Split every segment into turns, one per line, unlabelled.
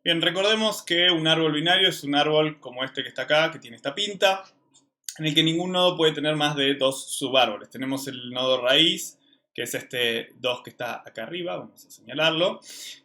Bien, recordemos que un árbol binario es un árbol como este que está acá, que tiene esta pinta, en el que ningún nodo puede tener más de dos subárboles. Tenemos el nodo raíz, que es este 2 que está acá arriba, vamos a señalarlo,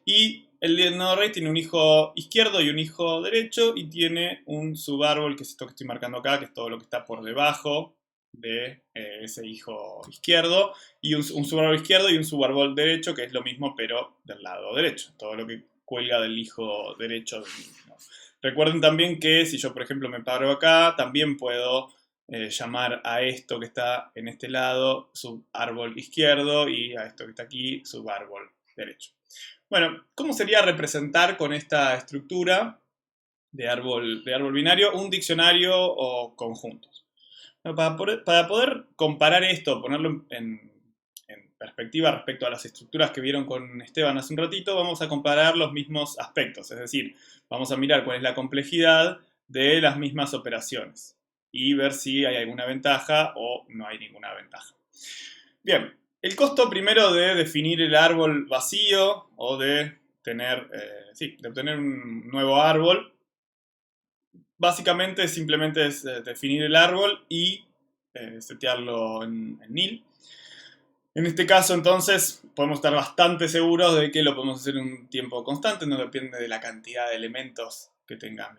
y el nodo raíz tiene un hijo izquierdo y un hijo derecho, y tiene un subárbol, que es esto que estoy marcando acá, que es todo lo que está por debajo de ese hijo izquierdo, y un subárbol izquierdo y un subárbol derecho, que es lo mismo pero del lado derecho, todo lo que cuelga del hijo derecho del mismo. Recuerden también que si yo, por ejemplo, me paro acá, también puedo llamar a esto que está en este lado subárbol izquierdo y a esto que está aquí subárbol derecho. Bueno, ¿cómo sería representar con esta estructura de árbol binario un diccionario o conjuntos? Bueno, para poder comparar esto, ponerlo en perspectiva respecto a las estructuras que vieron con Esteban hace un ratito, vamos a comparar los mismos aspectos, es decir, vamos a mirar cuál es la complejidad de las mismas operaciones y ver si hay alguna ventaja o no hay ninguna ventaja. Bien, el costo primero de definir el árbol vacío o de de obtener un nuevo árbol, básicamente simplemente es definir el árbol y setearlo en nil. En este caso, entonces, podemos estar bastante seguros de que lo podemos hacer en un tiempo constante, no depende de la cantidad de elementos que tenga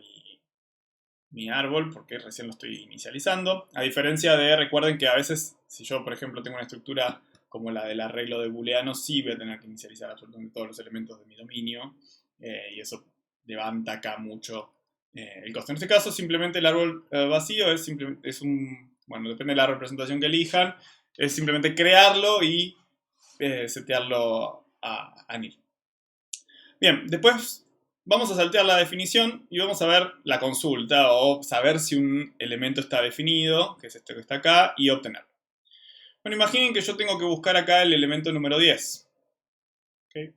mi árbol, porque recién lo estoy inicializando. A diferencia de, recuerden que a veces, si yo, por ejemplo, tengo una estructura como la del arreglo de booleano, sí voy a tener que inicializar absolutamente todos los elementos de mi dominio, y eso levanta acá mucho el costo. En este caso, simplemente el árbol vacío es un, bueno, depende de la representación que elijan, es simplemente crearlo y setearlo a nil. Bien, después vamos a saltear la definición y vamos a ver la consulta o saber si un elemento está definido, que es este que está acá, y obtenerlo. Bueno, imaginen que yo tengo que buscar acá el elemento número 10. ¿Okay?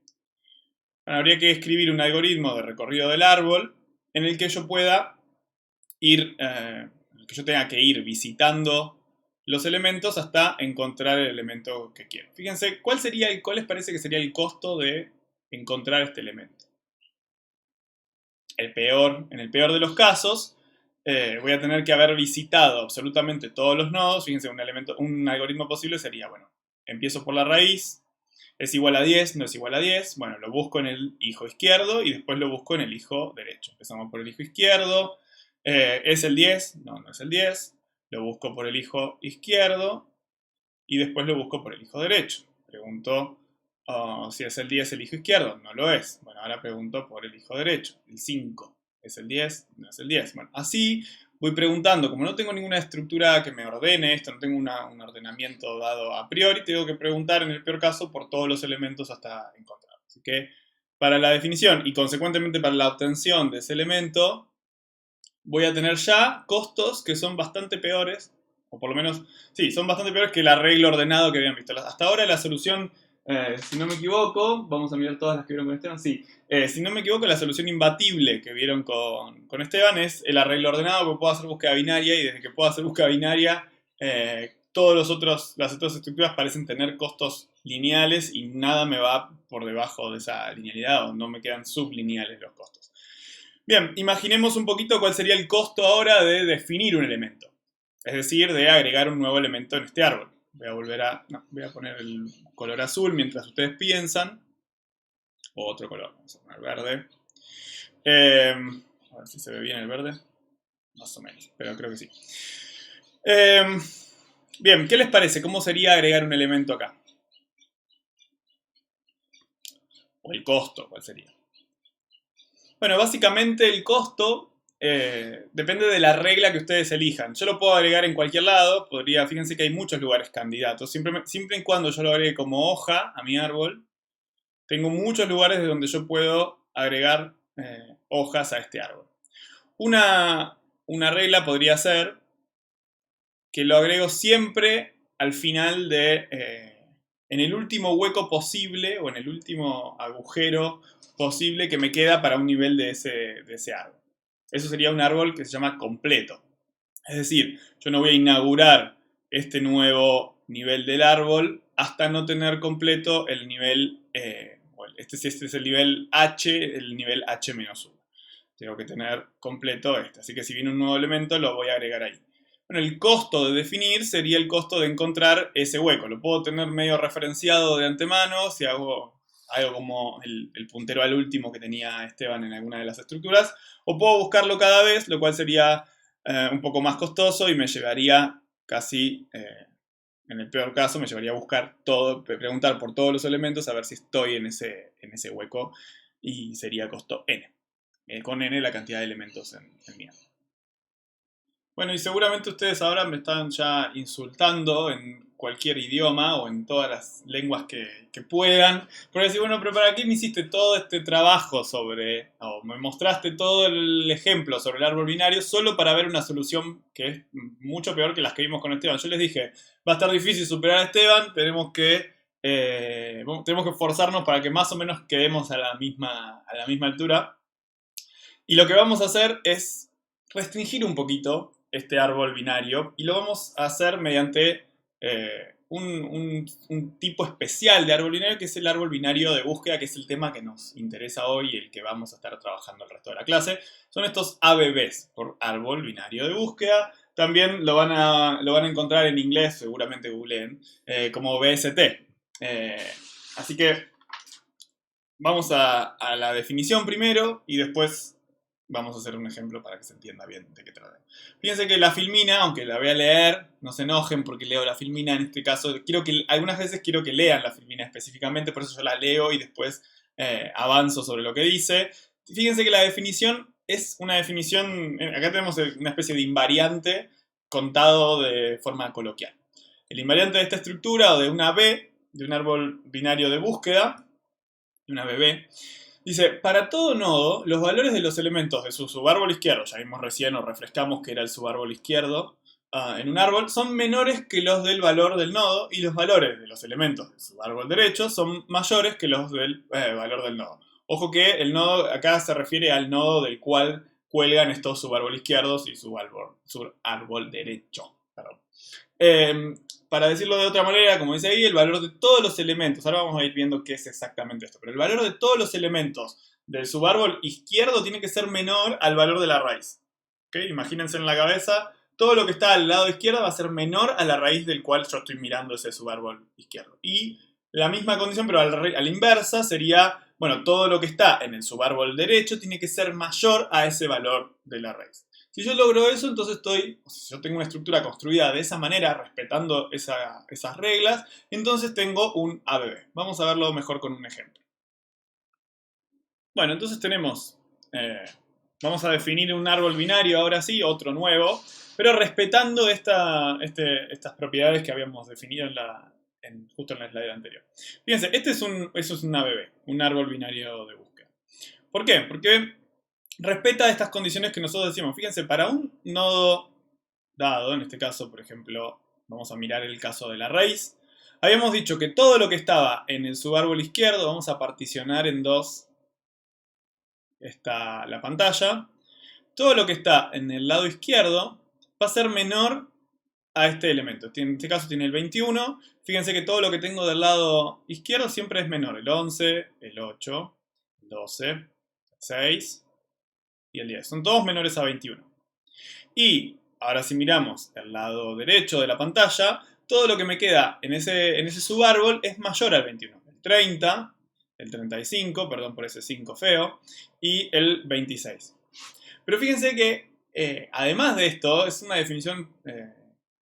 Bueno, habría que escribir un algoritmo de recorrido del árbol en el que yo pueda ir, en el que yo tenga que ir visitando los elementos hasta encontrar el elemento que quiero. Fíjense, ¿cuál les parece que sería el costo de encontrar este elemento? En el peor de los casos, voy a tener que haber visitado absolutamente todos los nodos. Fíjense, un algoritmo posible sería, bueno, empiezo por la raíz, es igual a 10, no es igual a 10, bueno, lo busco en el hijo izquierdo y después lo busco en el hijo derecho. Empezamos por el hijo izquierdo, ¿es el 10? No, no es el 10, lo busco por el hijo izquierdo y después lo busco por el hijo derecho. Pregunto si es el 10 el hijo izquierdo, no lo es. Bueno, ahora pregunto por el hijo derecho, el 5. ¿Es el 10? No es el 10. Bueno, así voy preguntando. Como no tengo ninguna estructura que me ordene esto, no tengo un ordenamiento dado a priori, tengo que preguntar en el peor caso por todos los elementos hasta encontrar. Así que para la definición y consecuentemente para la obtención de ese elemento, voy a tener ya costos que son bastante peores, o por lo menos, sí, son bastante peores que el arreglo ordenado que habían visto. Hasta ahora la solución, si no me equivoco, vamos a mirar todas las que vieron con Esteban, sí, si no me equivoco, la solución imbatible que vieron con Esteban es el arreglo ordenado, porque puedo hacer búsqueda binaria y desde que puedo hacer búsqueda binaria, las otras estructuras parecen tener costos lineales y nada me va por debajo de esa linealidad o no me quedan sublineales los costos. Bien, imaginemos un poquito cuál sería el costo ahora de definir un elemento. Es decir, de agregar un nuevo elemento en este árbol. Voy a poner el color azul mientras ustedes piensan. O otro color, vamos a poner verde. A ver si se ve bien el verde. Más o menos, pero creo que sí. Bien, ¿qué les parece? ¿Cómo sería agregar un elemento acá? O el costo, ¿cuál sería? Bueno, básicamente el costo depende de la regla que ustedes elijan. Yo lo puedo agregar en cualquier lado, fíjense que hay muchos lugares candidatos. Siempre y cuando yo lo agregue como hoja a mi árbol, tengo muchos lugares de donde yo puedo agregar hojas a este árbol. Una regla podría ser que lo agrego siempre al final en el último hueco posible o en el último agujero posible que me queda para un nivel de ese árbol. Eso sería un árbol que se llama completo. Es decir, yo no voy a inaugurar este nuevo nivel del árbol hasta no tener completo el nivel o árbol. Este es el nivel H, el nivel H-1. Tengo que tener completo este. Así que si viene un nuevo elemento, lo voy a agregar ahí. Bueno, el costo de definir sería el costo de encontrar ese hueco. Lo puedo tener medio referenciado de antemano si hago algo como el puntero al último que tenía Esteban en alguna de las estructuras. O puedo buscarlo cada vez, lo cual sería un poco más costoso y me llevaría casi, en el peor caso, me llevaría a buscar todo, preguntar por todos los elementos a ver si estoy en ese hueco y sería costo n. Con n la cantidad de elementos en mi árbol. Bueno, y seguramente ustedes ahora me están ya insultando en cualquier idioma o en todas las lenguas que puedan. Porque decir, bueno, pero ¿para qué me hiciste todo este trabajo sobre, o me mostraste todo el ejemplo sobre el árbol binario solo para ver una solución que es mucho peor que las que vimos con Esteban? Yo les dije, va a estar difícil superar a Esteban, tenemos que esforzarnos para que más o menos quedemos a la misma altura. Y lo que vamos a hacer es restringir un poquito este árbol binario y lo vamos a hacer mediante un tipo especial de árbol binario que es el árbol binario de búsqueda, que es el tema que nos interesa hoy y el que vamos a estar trabajando el resto de la clase. Son estos ABBs, por árbol binario de búsqueda. También lo van a encontrar en inglés, seguramente googleen, como BST. Así que vamos a la definición primero y después vamos a hacer un ejemplo para que se entienda bien de qué trata. Fíjense que la filmina, aunque la voy a leer, no se enojen porque leo la filmina en este caso. Algunas veces quiero que lean la filmina específicamente, por eso yo la leo y después avanzo sobre lo que dice. Fíjense que la definición es una definición, acá tenemos una especie de invariante contado de forma coloquial. El invariante de esta estructura o de una B, de un árbol binario de búsqueda, una BB, dice, para todo nodo, los valores de los elementos de su subárbol izquierdo, ya vimos recién o refrescamos que era el subárbol izquierdo, en un árbol, son menores que los del valor del nodo y los valores de los elementos del subárbol derecho son mayores que los del valor del nodo. Ojo que el nodo acá se refiere al nodo del cual cuelgan estos subárbol izquierdos y subárbol derecho. Perdón. Para decirlo de otra manera, como dice ahí, el valor de todos los elementos, ahora vamos a ir viendo qué es exactamente esto, pero el valor de todos los elementos del subárbol izquierdo tiene que ser menor al valor de la raíz. ¿Okay? Imagínense en la cabeza, todo lo que está al lado izquierdo va a ser menor a la raíz del cual yo estoy mirando ese subárbol izquierdo. Y la misma condición, pero a la inversa, sería, bueno, todo lo que está en el subárbol derecho tiene que ser mayor a ese valor de la raíz. Si yo logro eso, entonces si yo tengo una estructura construida de esa manera, respetando esas reglas, entonces tengo un ABB. Vamos a verlo mejor con un ejemplo. Bueno, entonces vamos a definir un árbol binario ahora sí, otro nuevo, pero respetando estas propiedades que habíamos definido justo en la slide anterior. Fíjense, eso es un ABB, un árbol binario de búsqueda. ¿Por qué? Porque respeta estas condiciones que nosotros decimos. Fíjense, para un nodo dado, en este caso, por ejemplo, vamos a mirar el caso de la raíz, habíamos dicho que todo lo que estaba en el subárbol izquierdo, vamos a particionar en dos la pantalla, todo lo que está en el lado izquierdo va a ser menor a este elemento. En este caso tiene el 21. Fíjense que todo lo que tengo del lado izquierdo siempre es menor. El 11, el 8, el 12, el 6 y el 10. Son todos menores a 21. Y ahora si miramos el lado derecho de la pantalla, todo lo que me queda en ese subárbol es mayor al 21. El 30, el 35, perdón por ese 5 feo, y el 26. Pero fíjense que, además de esto, es una definición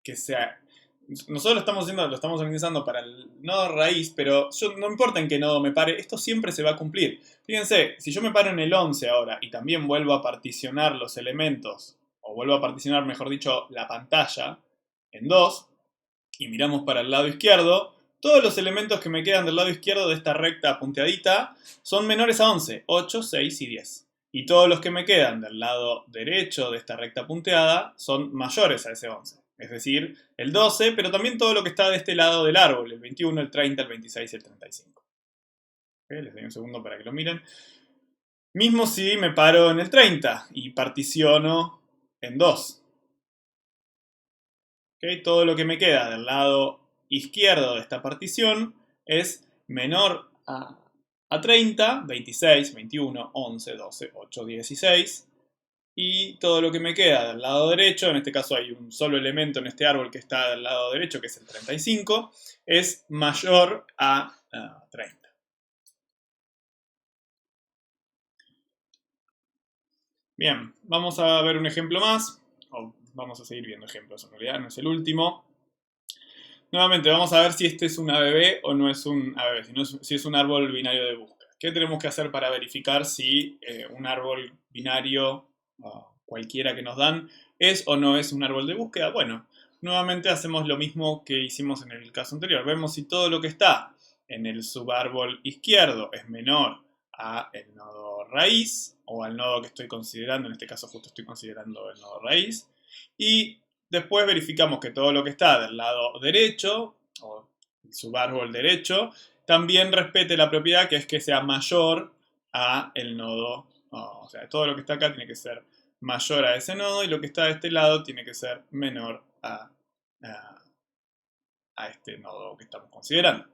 que nosotros lo estamos organizando para el nodo raíz, pero no importa en qué nodo me pare, esto siempre se va a cumplir. Fíjense, si yo me paro en el 11 ahora y también vuelvo a particionar los elementos, o vuelvo a particionar, mejor dicho, la pantalla en dos, y miramos para el lado izquierdo, todos los elementos que me quedan del lado izquierdo de esta recta punteadita son menores a 11, 8, 6 y 10. Y todos los que me quedan del lado derecho de esta recta punteada son mayores a ese 11. Es decir, el 12, pero también todo lo que está de este lado del árbol, el 21, el 30, el 26 y el 35. ¿Okay? Les doy un segundo para que lo miren. Mismo si me paro en el 30 y particiono en 2. ¿Okay? Todo lo que me queda del lado izquierdo de esta partición es menor a a 30, 26, 21, 11, 12, 8, 16. Y todo lo que me queda del lado derecho, en este caso hay un solo elemento en este árbol que está del lado derecho, que es el 35, es mayor a 30. Bien, vamos a ver un ejemplo más, o vamos a seguir viendo ejemplos, en realidad no es el último. Nuevamente, vamos a ver si este es un ABB o no es un ABB, si es un árbol binario de búsqueda. ¿Qué tenemos que hacer para verificar si un árbol binario, cualquiera que nos dan, es o no es un árbol de búsqueda? Bueno, nuevamente hacemos lo mismo que hicimos en el caso anterior. Vemos si todo lo que está en el subárbol izquierdo es menor a el nodo raíz o al nodo que estoy considerando, en este caso justo estoy considerando el nodo raíz, y después verificamos que todo lo que está del lado derecho, o el subárbol derecho, también respete la propiedad que es que sea mayor a el nodo, o sea, todo lo que está acá tiene que ser mayor a ese nodo y lo que está de este lado tiene que ser menor a este nodo que estamos considerando.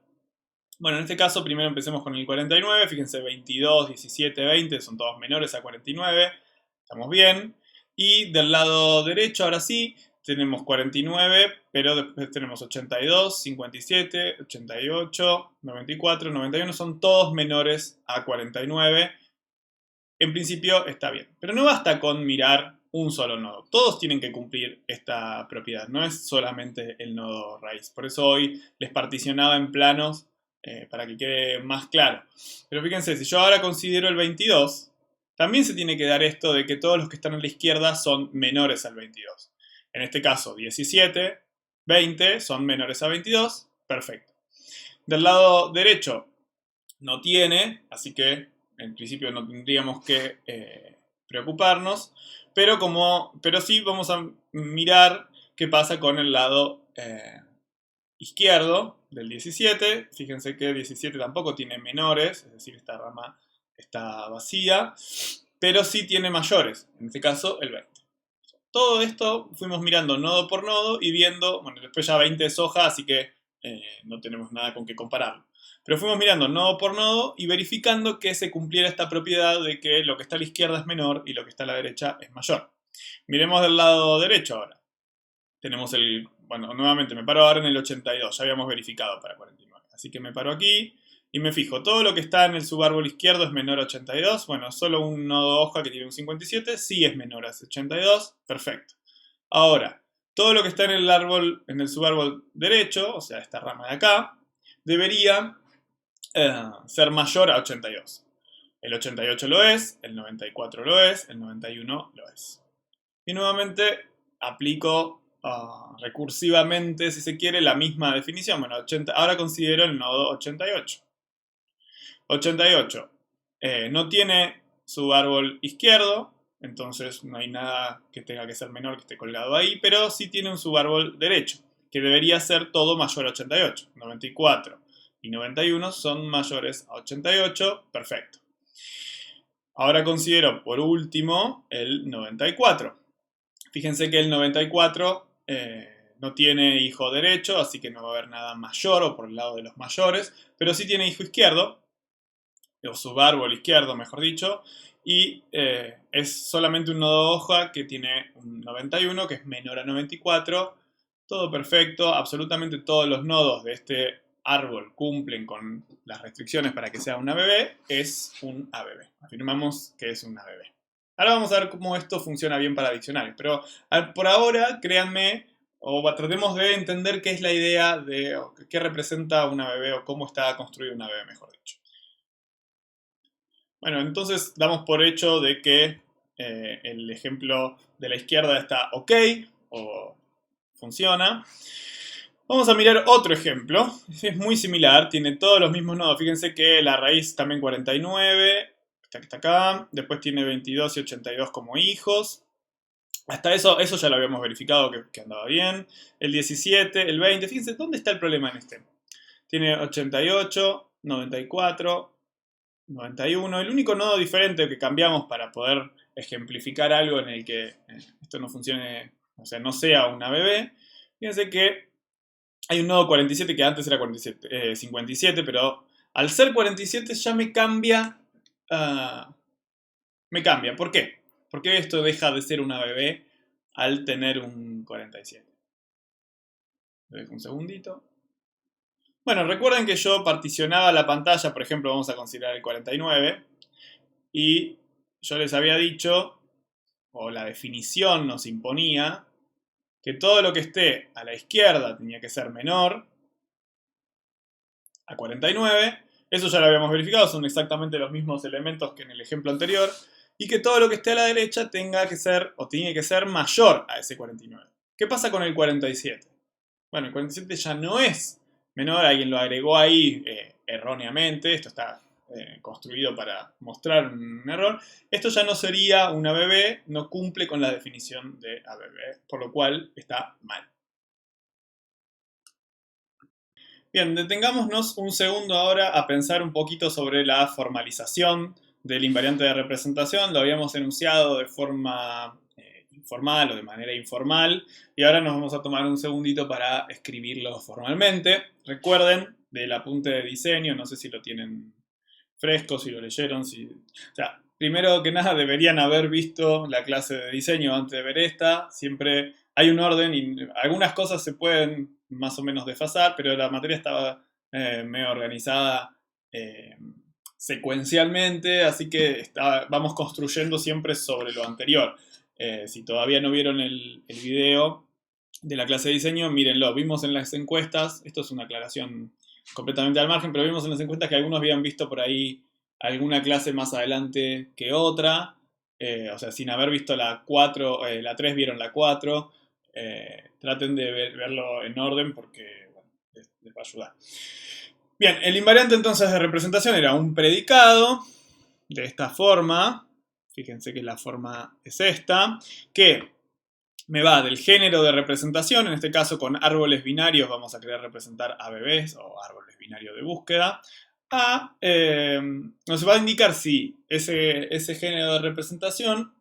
Bueno, en este caso primero empecemos con el 49, fíjense 22, 17, 20 son todos menores a 49, estamos bien. Y del lado derecho ahora sí, tenemos 49, pero después tenemos 82, 57, 88, 94, 91, son todos menores a 49. En principio está bien, pero no basta con mirar un solo nodo. Todos tienen que cumplir esta propiedad, no es solamente el nodo raíz. Por eso hoy les particionaba en planos para que quede más claro. Pero fíjense, si yo ahora considero el 22, también se tiene que dar esto de que todos los que están a la izquierda son menores al 22. En este caso, 17, 20 son menores a 22, perfecto. Del lado derecho no tiene, así que en principio no tendríamos que preocuparnos, pero sí vamos a mirar qué pasa con el lado izquierdo del 17. Fíjense que 17 tampoco tiene menores, es decir, esta rama está vacía, pero sí tiene mayores, en este caso el 20. Todo esto fuimos mirando nodo por nodo y viendo, bueno, después ya 20 es hoja, así que no tenemos nada con qué compararlo. Pero fuimos mirando nodo por nodo y verificando que se cumpliera esta propiedad de que lo que está a la izquierda es menor y lo que está a la derecha es mayor. Miremos del lado derecho ahora. Tenemos bueno, nuevamente me paro ahora en el 82, ya habíamos verificado para 49. Así que me paro aquí y me fijo, todo lo que está en el subárbol izquierdo es menor a 82. Bueno, solo un nodo hoja que tiene un 57, sí es menor a 82, perfecto. Ahora, todo lo que está en el subárbol derecho, o sea, esta rama de acá, debería ser mayor a 82. El 88 lo es, el 94 lo es, el 91 lo es. Y nuevamente aplico recursivamente, si se quiere, la misma definición. Bueno, ahora considero el nodo 88. 88 no tiene su árbol izquierdo, entonces no hay nada que tenga que ser menor que esté colgado ahí, pero sí tiene un subárbol derecho, que debería ser todo mayor a 88. 94 y 91 son mayores a 88, perfecto. Ahora considero por último el 94. Fíjense que el 94 no tiene hijo derecho, así que no va a haber nada mayor o por el lado de los mayores, pero sí tiene hijo izquierdo, o subárbol izquierdo, mejor dicho, y es solamente un nodo hoja que tiene un 91, que es menor a 94. Todo perfecto, absolutamente todos los nodos de este árbol cumplen con las restricciones para que sea un ABB, es un ABB. Afirmamos que es un ABB. Ahora vamos a ver cómo esto funciona bien para diccionarios, pero por ahora, créanme, o tratemos de entender qué es la idea de qué representa un ABB o cómo está construido un ABB, mejor dicho. Bueno, entonces damos por hecho de que el ejemplo de la izquierda está ok o funciona. Vamos a mirar otro ejemplo. Es muy similar, tiene todos los mismos nodos. Fíjense que la raíz también 49, esta que está acá. Después tiene 22 y 82 como hijos. Hasta eso ya lo habíamos verificado que andaba bien. El 17, el 20. Fíjense, ¿dónde está el problema en este? Tiene 88, 94, 91. El único nodo diferente que cambiamos para poder ejemplificar algo en el que esto no funcione, o sea, no sea una ABB. Fíjense que hay un nodo 47 que antes era 57, pero Al ser 47 ya me cambia. ¿Por qué? Porque esto deja de ser una bebé al tener un 47. Le dejo un segundito. Bueno, recuerden que yo particionaba la pantalla, por ejemplo, vamos a considerar el 49, y yo les había dicho, o la definición nos imponía, que todo lo que esté a la izquierda tenía que ser menor a 49. Eso ya lo habíamos verificado, son exactamente los mismos elementos que en el ejemplo anterior. Y que todo lo que esté a la derecha tenga que ser, o tiene que ser mayor a ese 49. ¿Qué pasa con el 47? Bueno, el 47 ya no es menor, alguien lo agregó ahí erróneamente, esto está construido para mostrar un error. Esto ya no sería una bebé, no cumple con la definición de ABB, por lo cual está mal. Bien, detengámonos un segundo ahora a pensar un poquito sobre la formalización del invariante de representación. Lo habíamos enunciado de forma informal o de manera informal y ahora nos vamos a tomar un segundito para escribirlo formalmente. Recuerden del apunte de diseño, no sé si lo tienen fresco, si lo leyeron, o sea, primero que nada deberían haber visto la clase de diseño antes de ver esta. Siempre hay un orden y algunas cosas se pueden más o menos desfasar, pero la materia estaba medio organizada secuencialmente, así que vamos construyendo siempre sobre lo anterior. Si todavía no vieron el video de la clase de diseño, mírenlo. Vimos en las encuestas, esto es una aclaración completamente al margen, pero vimos en las encuestas que algunos habían visto por ahí alguna clase más adelante que otra. O sea, sin haber visto la 4, la 3 vieron la 4. Traten de verlo en orden porque bueno, les va a ayudar. Bien, el invariante entonces de representación era un predicado de esta forma. Fíjense que la forma es esta, que me va del género de representación, en este caso con árboles binarios vamos a querer representar a bebés o árboles binarios de búsqueda, nos va a indicar si ese género de representación,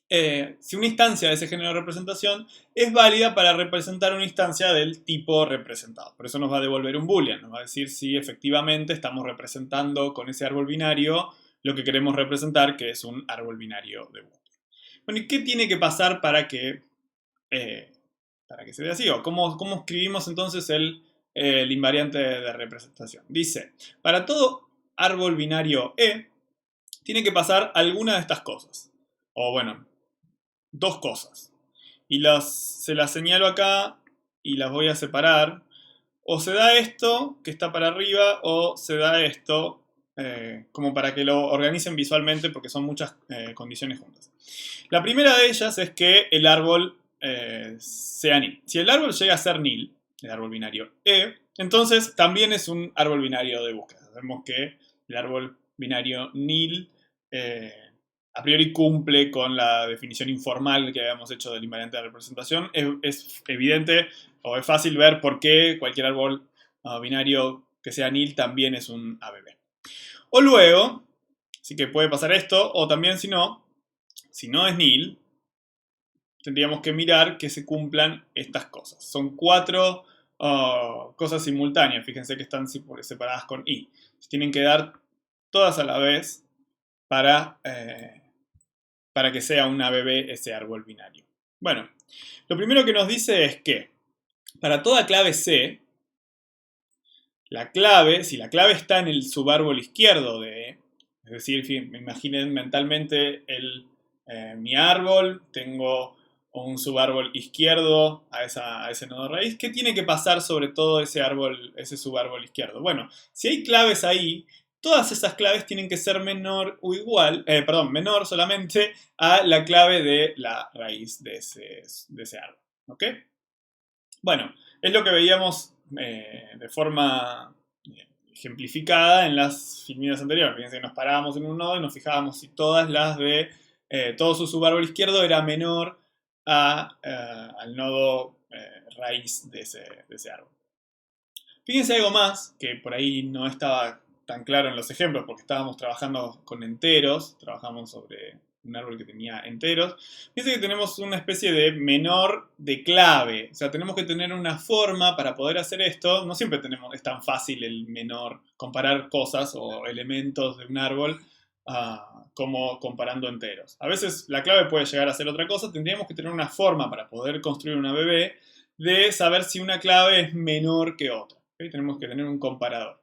si una instancia de ese género de representación es válida para representar una instancia del tipo representado. Por eso nos va a devolver un boolean, nos va a decir si efectivamente estamos representando con ese árbol binario lo que queremos representar, que es un árbol binario de búsqueda. Bueno, ¿y qué tiene que pasar para que se dé así? ¿O cómo escribimos entonces el invariante de representación? Dice, para todo árbol binario E, tiene que pasar alguna de estas cosas. O bueno, dos cosas. Y se las señalo acá y las voy a separar. O se da esto que está para arriba o se da esto como para que lo organicen visualmente porque son muchas condiciones juntas. La primera de ellas es que el árbol sea nil. Si el árbol llega a ser nil, el árbol binario E, entonces también es un árbol binario de búsqueda. Sabemos que el árbol binario nil a priori cumple con la definición informal que habíamos hecho del invariante de representación. Es evidente o es fácil ver por qué cualquier árbol binario que sea nil también es un ABB. O luego, sí que puede pasar esto, o también si no es nil, tendríamos que mirar que se cumplan estas cosas. Son 4 cosas simultáneas, fíjense que están separadas con i. Se tienen que dar todas a la vez para que sea un ABB ese árbol binario. Bueno, lo primero que nos dice es que para toda clave C, si la clave está en el subárbol izquierdo de E, es decir, imaginen mentalmente mi árbol, tengo un subárbol izquierdo a ese nodo raíz. ¿Qué tiene que pasar sobre todo ese subárbol izquierdo? Bueno, si hay claves ahí, todas esas claves tienen que ser menor solamente a la clave de la raíz de ese árbol. ¿Ok? Bueno, es lo que veíamos de forma ejemplificada en las finitas anteriores. Fíjense que nos parábamos en un nodo y nos fijábamos si todas las de todo su subárbol izquierdo era menor al nodo raíz de ese árbol. Fíjense algo más, que por ahí no estaba tan claro en los ejemplos, porque estábamos trabajando con enteros, trabajamos sobre un árbol que tenía enteros. Fíjense que tenemos una especie de menor de clave. O sea, tenemos que tener una forma para poder hacer esto. No siempre es tan fácil el menor, comparar cosas o elementos de un árbol como comparando enteros. A veces la clave puede llegar a ser otra cosa. Tendríamos que tener una forma para poder construir una BB de saber si una clave es menor que otra. ¿Okay? Tenemos que tener un comparador.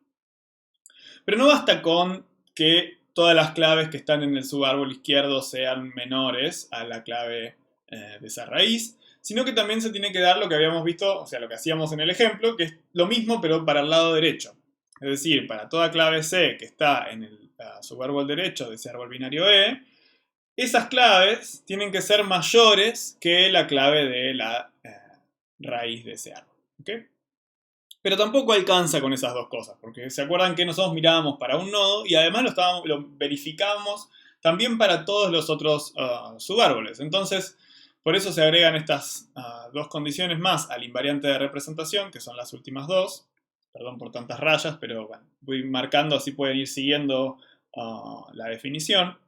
Pero no basta con que todas las claves que están en el subárbol izquierdo sean menores a la clave de esa raíz, sino que también se tiene que dar lo que habíamos visto, o sea, lo que hacíamos en el ejemplo, que es lo mismo pero para el lado derecho. Es decir, para toda clave C que está en el subárbol derecho de ese árbol binario E, esas claves tienen que ser mayores que la clave de la raíz de ese árbol. ¿Okay? Pero tampoco alcanza con esas dos cosas, porque se acuerdan que nosotros mirábamos para un nodo y además lo verificábamos también para todos los otros subárboles. Entonces, por eso se agregan estas dos condiciones más al invariante de representación, que son las últimas dos. Perdón por tantas rayas, pero bueno, voy marcando, así pueden ir siguiendo la definición.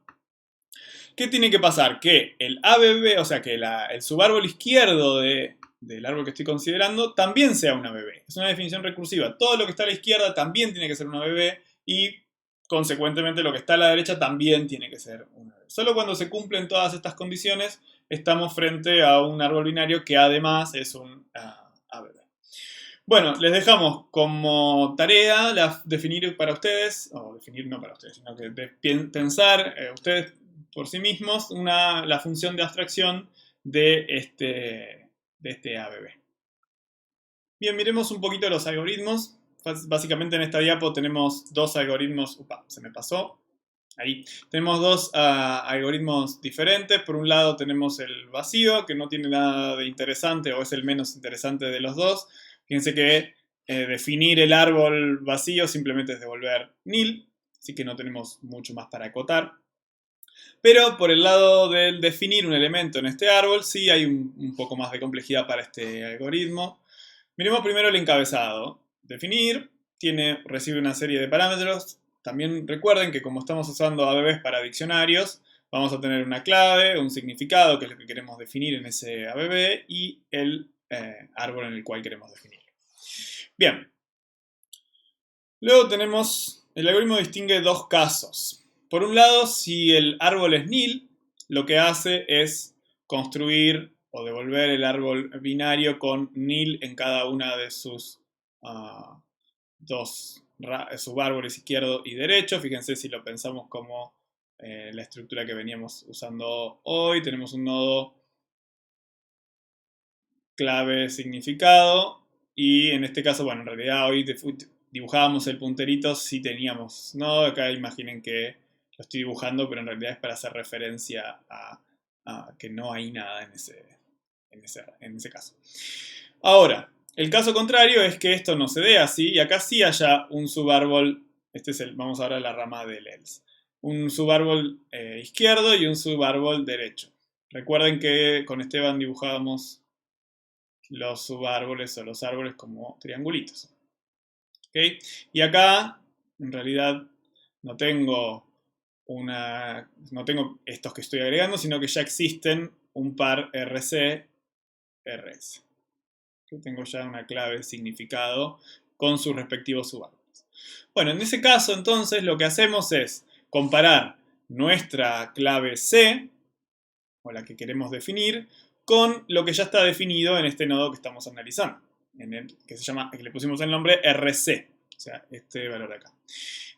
¿Qué tiene que pasar? Que el ABB, o sea, que el subárbol izquierdo del árbol que estoy considerando también sea una BB. Es una definición recursiva. Todo lo que está a la izquierda también tiene que ser una BB y, consecuentemente, lo que está a la derecha también tiene que ser una BB. Solo cuando se cumplen todas estas condiciones estamos frente a un árbol binario que además es un ABB. Bueno, les dejamos como tarea definir para ustedes, o definir no para ustedes, sino que pensar ustedes por sí mismos la función de abstracción de este ABB. Bien, miremos un poquito los algoritmos. Básicamente en esta diapo tenemos dos algoritmos. Upa, se me pasó. Ahí. Tenemos dos algoritmos diferentes. Por un lado tenemos el vacío, que no tiene nada de interesante o es el menos interesante de los dos. Fíjense que definir el árbol vacío simplemente es devolver nil, así que no tenemos mucho más para acotar. Pero por el lado del definir un elemento en este árbol, sí hay un poco más de complejidad para este algoritmo. Miremos primero el encabezado. Definir recibe una serie de parámetros. También recuerden que como estamos usando ABBs para diccionarios, vamos a tener una clave, un significado, que es lo que queremos definir en ese ABB, y el árbol en el cual queremos definir. Bien. Luego tenemos, el algoritmo distingue dos casos. Por un lado, si el árbol es nil, lo que hace es construir o devolver el árbol binario con nil en cada una de sus dos subárboles izquierdo y derecho. Fíjense si lo pensamos como la estructura que veníamos usando hoy. Tenemos un nodo clave significado y en este caso, bueno, en realidad hoy dibujábamos el punterito si teníamos nodo. Acá imaginen que lo estoy dibujando, pero en realidad es para hacer referencia a que no hay nada en ese caso. Ahora, el caso contrario es que esto no se dé así y acá sí haya un subárbol. Vamos ahora a la rama del else. Un subárbol izquierdo y un subárbol derecho. Recuerden que con Esteban dibujábamos los subárboles o los árboles como triangulitos. ¿Okay? Y acá, en realidad, no tengo estos que estoy agregando, sino que ya existen un par RC, RS. ¿Okay? Tengo ya una clave significado con sus respectivos subárboles. Bueno, en ese caso, entonces, lo que hacemos es comparar nuestra clave C, o la que queremos definir, con lo que ya está definido en este nodo que estamos analizando, que le pusimos el nombre RC, o sea, este valor de acá.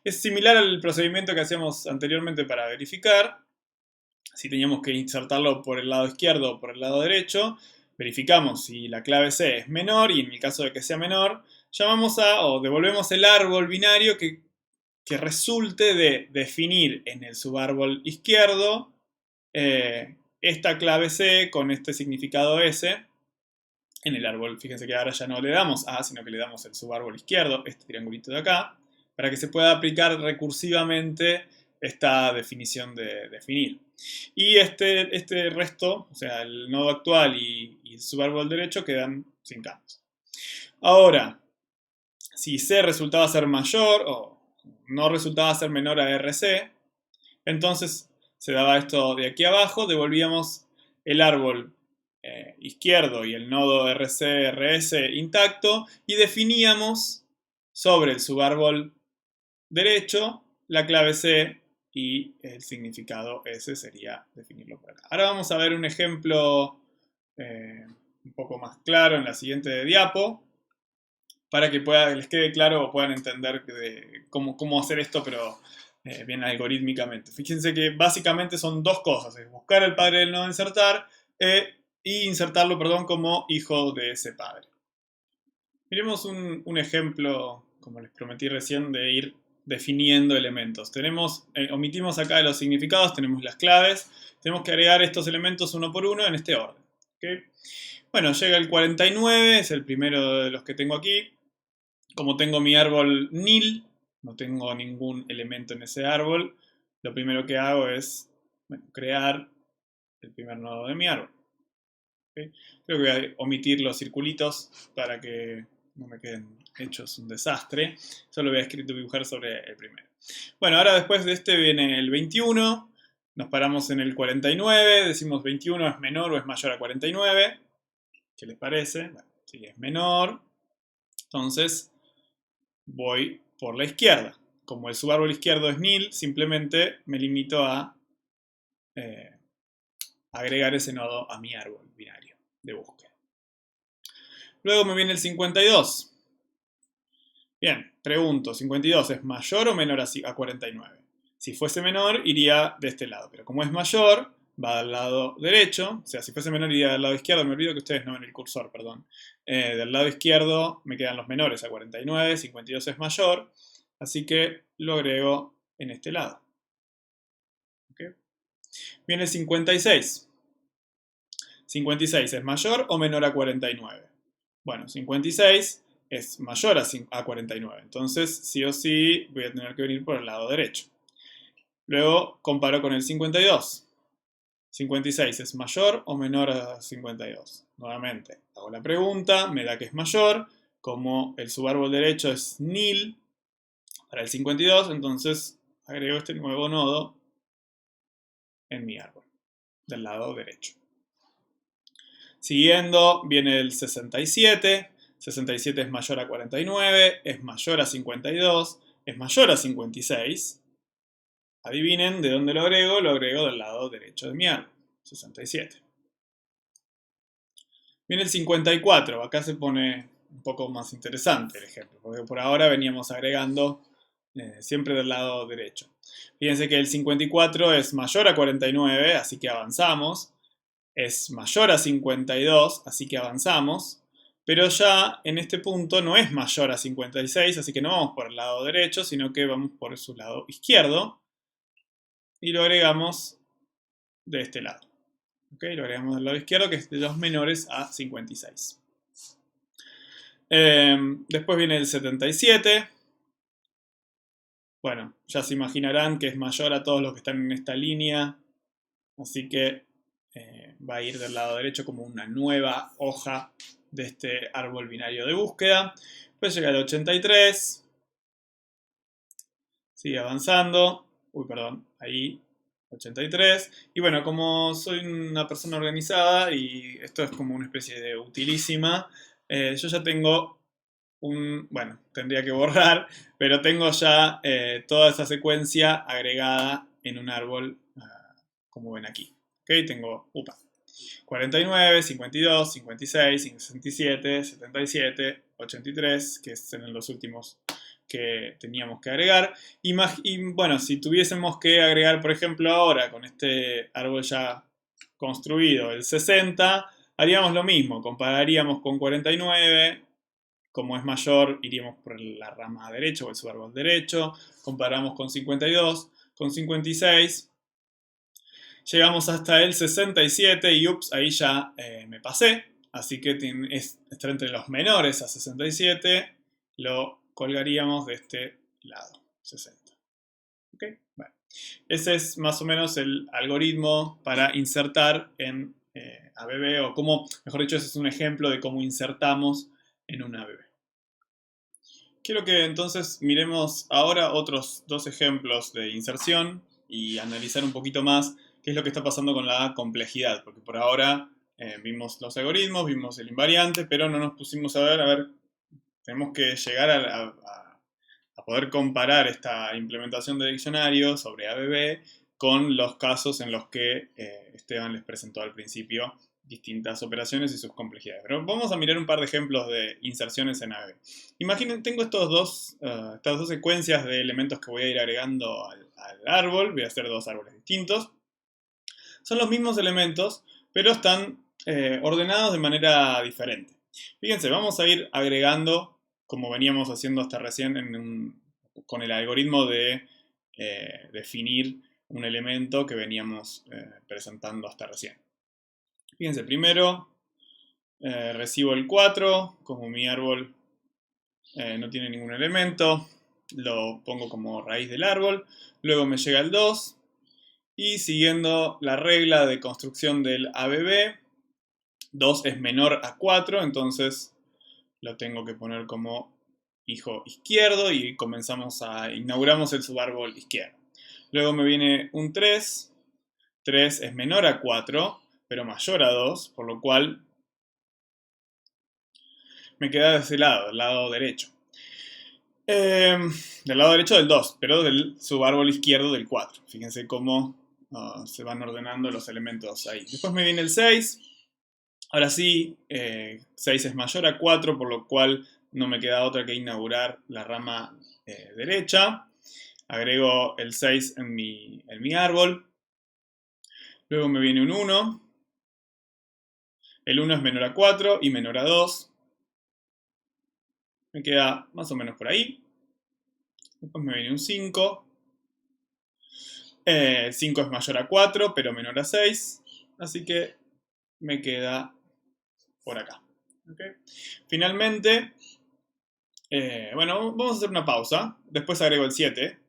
Es similar al procedimiento que hacíamos anteriormente para verificar. Si teníamos que insertarlo por el lado izquierdo o por el lado derecho, verificamos si la clave C es menor y en el caso de que sea menor, devolvemos el árbol binario que resulte de definir en el subárbol izquierdo esta clave C con este significado S en el árbol. Fíjense que ahora ya no le damos A, sino que le damos el subárbol izquierdo, este triangulito de acá, para que se pueda aplicar recursivamente esta definición de definir. Y este resto, o sea, el nodo actual y el subárbol derecho quedan sin cambios. Ahora, si C resultaba ser mayor o no resultaba ser menor a RC, entonces se daba esto de aquí abajo, devolvíamos el árbol izquierdo y el nodo RC, RS intacto y definíamos sobre el subárbol derecho la clave C y el significado S sería definirlo por acá. Ahora vamos a ver un ejemplo un poco más claro en la siguiente diapo para que les quede claro o puedan entender cómo hacer esto, pero bien algorítmicamente. Fíjense que básicamente son dos cosas: es buscar al padre del nodo insertar y insertarlo, perdón, como hijo de ese padre. Miremos un ejemplo, como les prometí recién, de ir definiendo elementos. Omitimos acá los significados, tenemos las claves, tenemos que agregar estos elementos uno por uno en este orden. ¿Okay? Bueno, llega el 49, es el primero de los que tengo aquí. Como tengo mi árbol nil, no tengo ningún elemento en ese árbol, lo primero que hago es crear el primer nodo de mi árbol. ¿Okay? Creo que voy a omitir los circulitos para que no me queden hechos un desastre. Solo voy a dibujar sobre el primero. Bueno, ahora después de este viene el 21. Nos paramos en el 49. Decimos 21 es menor o es mayor a 49. ¿Qué les parece? Bueno, si es menor, entonces voy por la izquierda. Como el subárbol izquierdo es nil, simplemente me limito a agregar ese nodo a mi árbol binario de búsqueda. Luego me viene el 52. Bien, pregunto, ¿52 es mayor o menor a 49? Si fuese menor, iría de este lado, pero como es mayor, va al lado derecho. O sea, si fuese menor, iría del lado izquierdo. Me olvido que ustedes no ven el cursor, perdón. Del lado izquierdo me quedan los menores a 49, 52 es mayor, así que lo agrego en este lado. ¿Okay? Viene el 56. 56 es mayor o menor a 49. Bueno, 56 es mayor a 49. Entonces, sí o sí, voy a tener que venir por el lado derecho. Luego comparo con el 52. 56 es mayor o menor a 52. Nuevamente, hago la pregunta, me da que es mayor. Como el subárbol derecho es nil para el 52, entonces agrego este nuevo nodo en mi árbol, del lado derecho. Siguiendo, viene el 67. 67 es mayor a 49, es mayor a 52, es mayor a 56. Adivinen de dónde lo agrego del lado derecho de mi árbol, 67. Viene el 54, acá se pone un poco más interesante el ejemplo, porque por ahora veníamos agregando siempre del lado derecho. Fíjense que el 54 es mayor a 49, así que avanzamos. Es mayor a 52, así que avanzamos. Pero ya en este punto no es mayor a 56, así que no vamos por el lado derecho, sino que vamos por su lado izquierdo. Y lo agregamos de este lado. ¿Okay? Lo agregamos del lado izquierdo, que es de los menores a 56. Después viene el 77. Bueno, ya se imaginarán que es mayor a todos los que están en esta línea. Así que va a ir del lado derecho como una nueva hoja de este árbol binario de búsqueda. Después llega el 83. Sigue avanzando. Uy, perdón, ahí. 83. Y bueno, como soy una persona organizada y esto es como una especie de utilísima, yo ya tengo bueno, tendría que borrar, pero tengo ya toda esa secuencia agregada en un árbol, como ven aquí. ¿Okay? Tengo 49, 52, 56, 67, 77, 83, que serán los últimos que teníamos que agregar. Y bueno, si tuviésemos que agregar, por ejemplo, ahora con este árbol ya construido, el 60, haríamos lo mismo, compararíamos con 49, como es mayor, iríamos por la rama derecha o el subárbol derecho, comparamos con 52, con 56, llegamos hasta el 67 y ups, ahí ya me pasé, así que está entre los menores a 67, lo colgaríamos de este lado, 60. ¿Ok? Bueno, ese es más o menos el algoritmo para insertar en ABB, o cómo, mejor dicho, ese es un ejemplo de cómo insertamos en un ABB. Quiero que entonces miremos ahora otros dos ejemplos de inserción y analizar un poquito más qué es lo que está pasando con la complejidad, porque por ahora vimos los algoritmos, vimos el invariante, pero no nos pusimos a ver, tenemos que llegar a poder comparar esta implementación de diccionario sobre ABB con los casos en los que Esteban les presentó al principio distintas operaciones y sus complejidades. Pero vamos a mirar un par de ejemplos de inserciones en ABB. Imaginen, tengo estas dos secuencias de elementos que voy a ir agregando al árbol. Voy a hacer dos árboles distintos. Son los mismos elementos, pero están ordenados de manera diferente. Fíjense, vamos a ir agregando, como veníamos haciendo hasta recién, con el algoritmo de definir un elemento que veníamos presentando hasta recién. Fíjense, primero recibo el 4, como mi árbol no tiene ningún elemento, lo pongo como raíz del árbol, luego me llega el 2, y siguiendo la regla de construcción del ABB, 2 es menor a 4, entonces lo tengo que poner como hijo izquierdo y inauguramos el subárbol izquierdo. Luego me viene un 3, 3 es menor a 4, pero mayor a 2, por lo cual me queda de ese lado, del lado derecho. Del lado derecho del 2, pero del subárbol izquierdo del 4. Fíjense cómo se van ordenando los elementos ahí. Después me viene el 6. Ahora sí, 6 es mayor a 4, por lo cual no me queda otra que inaugurar la rama derecha. Agrego el 6 en mi árbol. Luego me viene un 1. El 1 es menor a 4 y menor a 2. Me queda más o menos por ahí. Después me viene un 5. 5 es mayor a 4, pero menor a 6. Así que me queda por acá. ¿Okay? Finalmente, bueno, vamos a hacer una pausa. Después agrego el 7.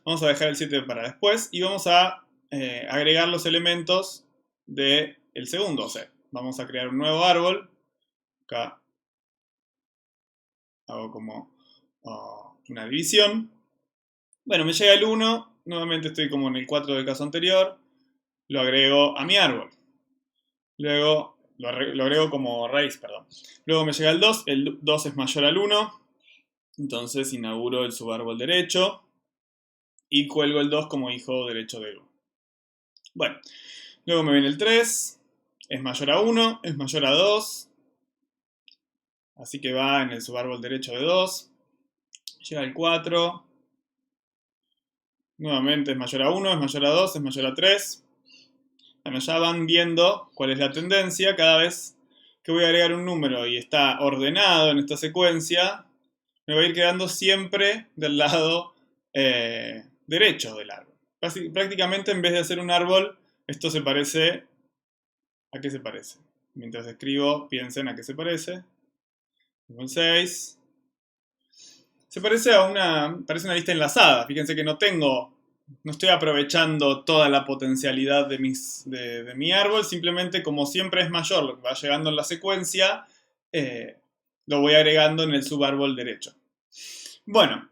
Vamos a dejar el 7 para después. Y vamos a agregar los elementos del segundo set. Vamos a crear un nuevo árbol. Acá hago como una división. Bueno, me llega el 1. Nuevamente estoy como en el 4 del caso anterior. Lo agrego a mi árbol. Luego lo agrego como raíz, perdón. Luego me llega el 2. El 2 es mayor al 1. Entonces inauguro el subárbol derecho. Y cuelgo el 2 como hijo derecho del 1. Bueno, luego me viene el 3. Es mayor a 1. Es mayor a 2. Así que va en el subárbol derecho de 2. Llega el 4. Nuevamente es mayor a 1, es mayor a 2, es mayor a 3. Bueno, ya van viendo cuál es la tendencia. Cada vez que voy a agregar un número y está ordenado en esta secuencia, me va a ir quedando siempre del lado derecho del árbol. Prácticamente, en vez de hacer un árbol, esto se parece... ¿A qué se parece? Mientras escribo, piensen a qué se parece. Tengo el 6. Se parece parece una lista enlazada. Fíjense que no estoy aprovechando toda la potencialidad de mi árbol. Simplemente, como siempre es mayor lo que va llegando en la secuencia, lo voy agregando en el subárbol derecho. Bueno,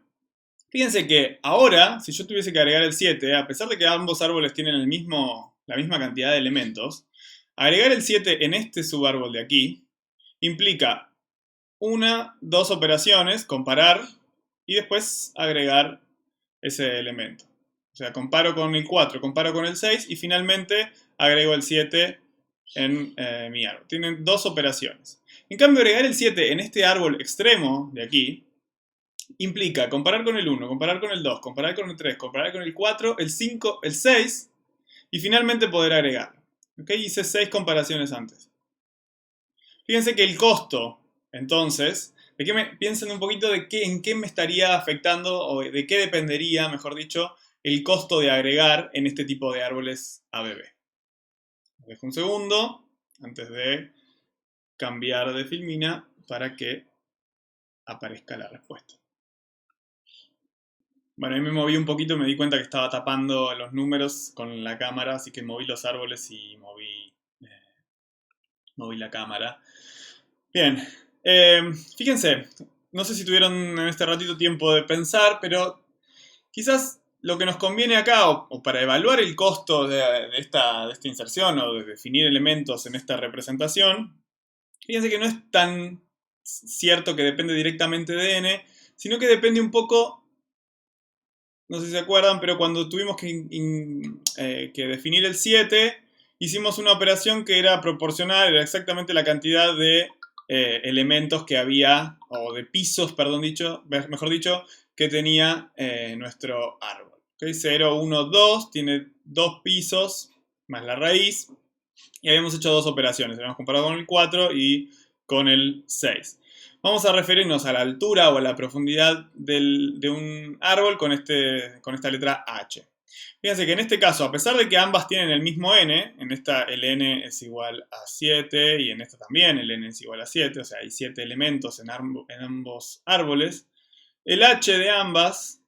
fíjense que ahora, si yo tuviese que agregar el 7, a pesar de que ambos árboles tienen la misma cantidad de elementos, agregar el 7 en este subárbol de aquí implica dos operaciones, comparar y después agregar ese elemento. O sea, comparo con el 4, comparo con el 6 y finalmente agrego el 7 en mi árbol. Tienen dos operaciones. En cambio, agregar el 7 en este árbol extremo de aquí implica comparar con el 1, comparar con el 2, comparar con el 3, comparar con el 4, el 5, el 6 y finalmente poder agregarlo. ¿Okay? Hice 6 comparaciones antes. Fíjense que el costo, entonces, piensen un poquito en qué me estaría afectando o de qué dependería, mejor dicho, el costo de agregar en este tipo de árboles ABB. Dejo un segundo antes de cambiar de filmina para que aparezca la respuesta. Bueno, ahí me moví un poquito, me di cuenta que estaba tapando los números con la cámara, así que moví los árboles y moví la cámara. Bien, fíjense, no sé si tuvieron en este ratito tiempo de pensar, pero quizás lo que nos conviene acá, o para evaluar el costo de esta inserción o de definir elementos en esta representación, fíjense que no es tan cierto que depende directamente de n, sino que depende un poco, no sé si se acuerdan, pero cuando tuvimos que definir el 7, hicimos una operación que era proporcional, era exactamente la cantidad de elementos que había, o de pisos, mejor dicho, que tenía nuestro árbol. ¿Okay? 0, 1, 2, tiene 2 pisos más la raíz, y habíamos hecho dos operaciones, habíamos comparado con el 4 y con el 6. Vamos a referirnos a la altura o a la profundidad de un árbol con esta letra H. Fíjense que en este caso, a pesar de que ambas tienen el mismo n, en esta el n es igual a 7 y en esta también el n es igual a 7, o sea, hay 7 elementos en ambos árboles, el h de ambas,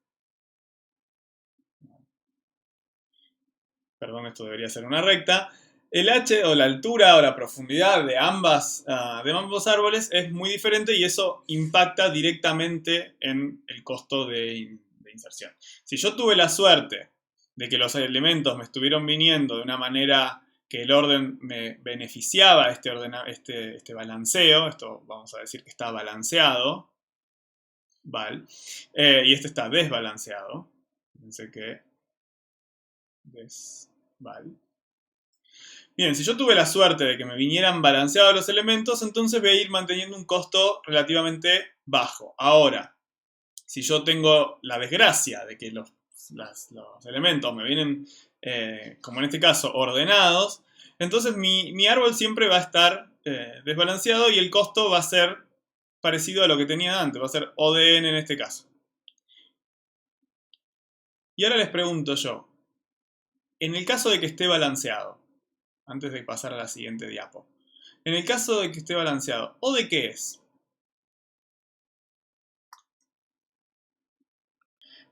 perdón, esto debería ser una recta, el h o la altura o la profundidad de ambos árboles es muy diferente y eso impacta directamente en el costo de inserción. Si yo tuve la suerte de que los elementos me estuvieron viniendo de una manera que el orden me beneficiaba este balanceo, esto vamos a decir que está balanceado, ¿vale? Y este está desbalanceado, fíjense que ¿vale? Bien, si yo tuve la suerte de que me vinieran balanceados los elementos, entonces voy a ir manteniendo un costo relativamente bajo. Ahora, si yo tengo la desgracia de que los elementos me vienen, como en este caso, ordenados, entonces mi árbol siempre va a estar desbalanceado y el costo va a ser parecido a lo que tenía antes, va a ser O de n en este caso. Y ahora les pregunto yo, en el caso de que esté balanceado, antes de pasar a la siguiente diapo, en el caso de que esté balanceado, ¿O de qué es?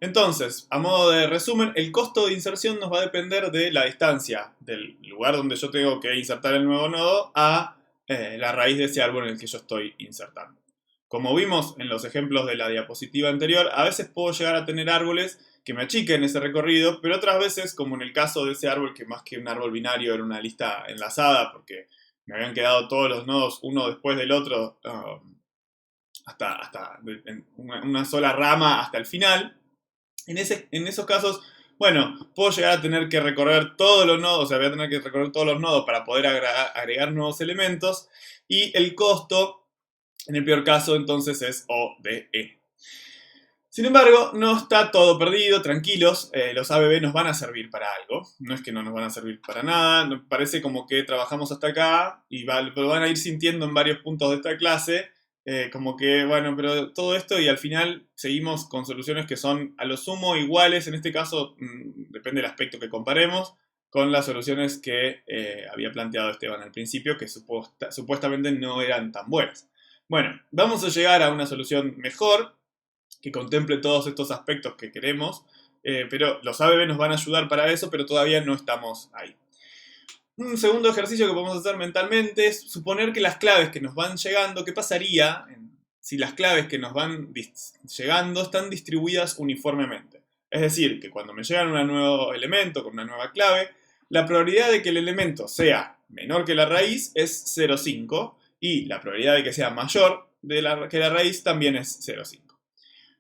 Entonces, a modo de resumen, el costo de inserción nos va a depender de la distancia del lugar donde yo tengo que insertar el nuevo nodo a la raíz de ese árbol en el que yo estoy insertando. Como vimos en los ejemplos de la diapositiva anterior, a veces puedo llegar a tener árboles que me achiquen ese recorrido, pero otras veces, como en el caso de ese árbol, que más que un árbol binario era una lista enlazada, porque me habían quedado todos los nodos uno después del otro, hasta en una sola rama hasta el final. En esos casos, bueno, puedo llegar a tener que recorrer todos los nodos, o sea, voy a tener que recorrer todos los nodos para poder agregar nuevos elementos, y el costo, en el peor caso, entonces es O de E. Sin embargo, no está todo perdido, tranquilos, los ABB nos van a servir para algo, no es que no nos van a servir para nada, nos parece como que trabajamos hasta acá y lo van a ir sintiendo en varios puntos de esta clase, como que, bueno, pero todo esto y al final seguimos con soluciones que son a lo sumo iguales, en este caso depende del aspecto que comparemos, con las soluciones que había planteado Esteban al principio, que supuestamente no eran tan buenas. Bueno, vamos a llegar a una solución mejor, que contemple todos estos aspectos que queremos, pero los ABB nos van a ayudar para eso, pero todavía no estamos ahí. Un segundo ejercicio que podemos hacer mentalmente es suponer que las claves que nos van llegando, ¿qué pasaría si las claves que nos van llegando están distribuidas uniformemente? Es decir, que cuando me llega un nuevo elemento con una nueva clave, la probabilidad de que el elemento sea menor que la raíz es 0,5 y la probabilidad de que sea mayor que la raíz también es 0,5.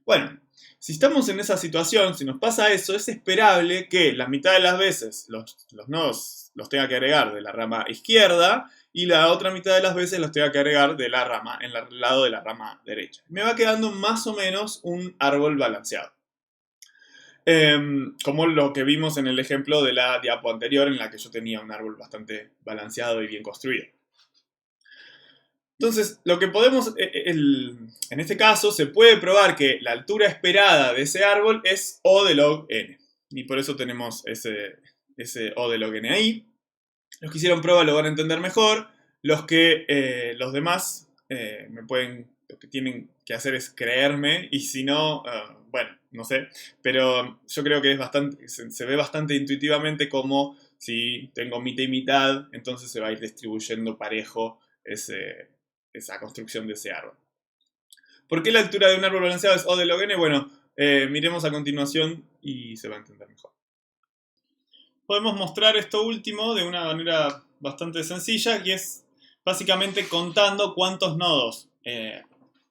Bueno, si estamos en esa situación, si nos pasa eso, es esperable que la mitad de las veces los nodos los tenga que agregar de la rama izquierda y la otra mitad de las veces los tenga que agregar de la rama, en el lado de la rama derecha. Me va quedando más o menos un árbol balanceado. Como lo que vimos en el ejemplo de la diapo anterior, en la que yo tenía un árbol bastante balanceado y bien construido. Entonces, lo que podemos, en este caso, se puede probar que la altura esperada de ese árbol es O de log n. Y por eso tenemos ese O de log n ahí. Los que hicieron prueba lo van a entender mejor. Los demás lo que tienen que hacer es creerme. Y si no, bueno, no sé. Pero yo creo que se ve bastante intuitivamente como si tengo mitad y mitad, entonces se va a ir distribuyendo parejo esa construcción de ese árbol. ¿Por qué la altura de un árbol balanceado es O de log n? Bueno, Miremos a continuación y se va a entender mejor. Podemos mostrar esto último de una manera bastante sencilla, que es básicamente contando cuántos nodos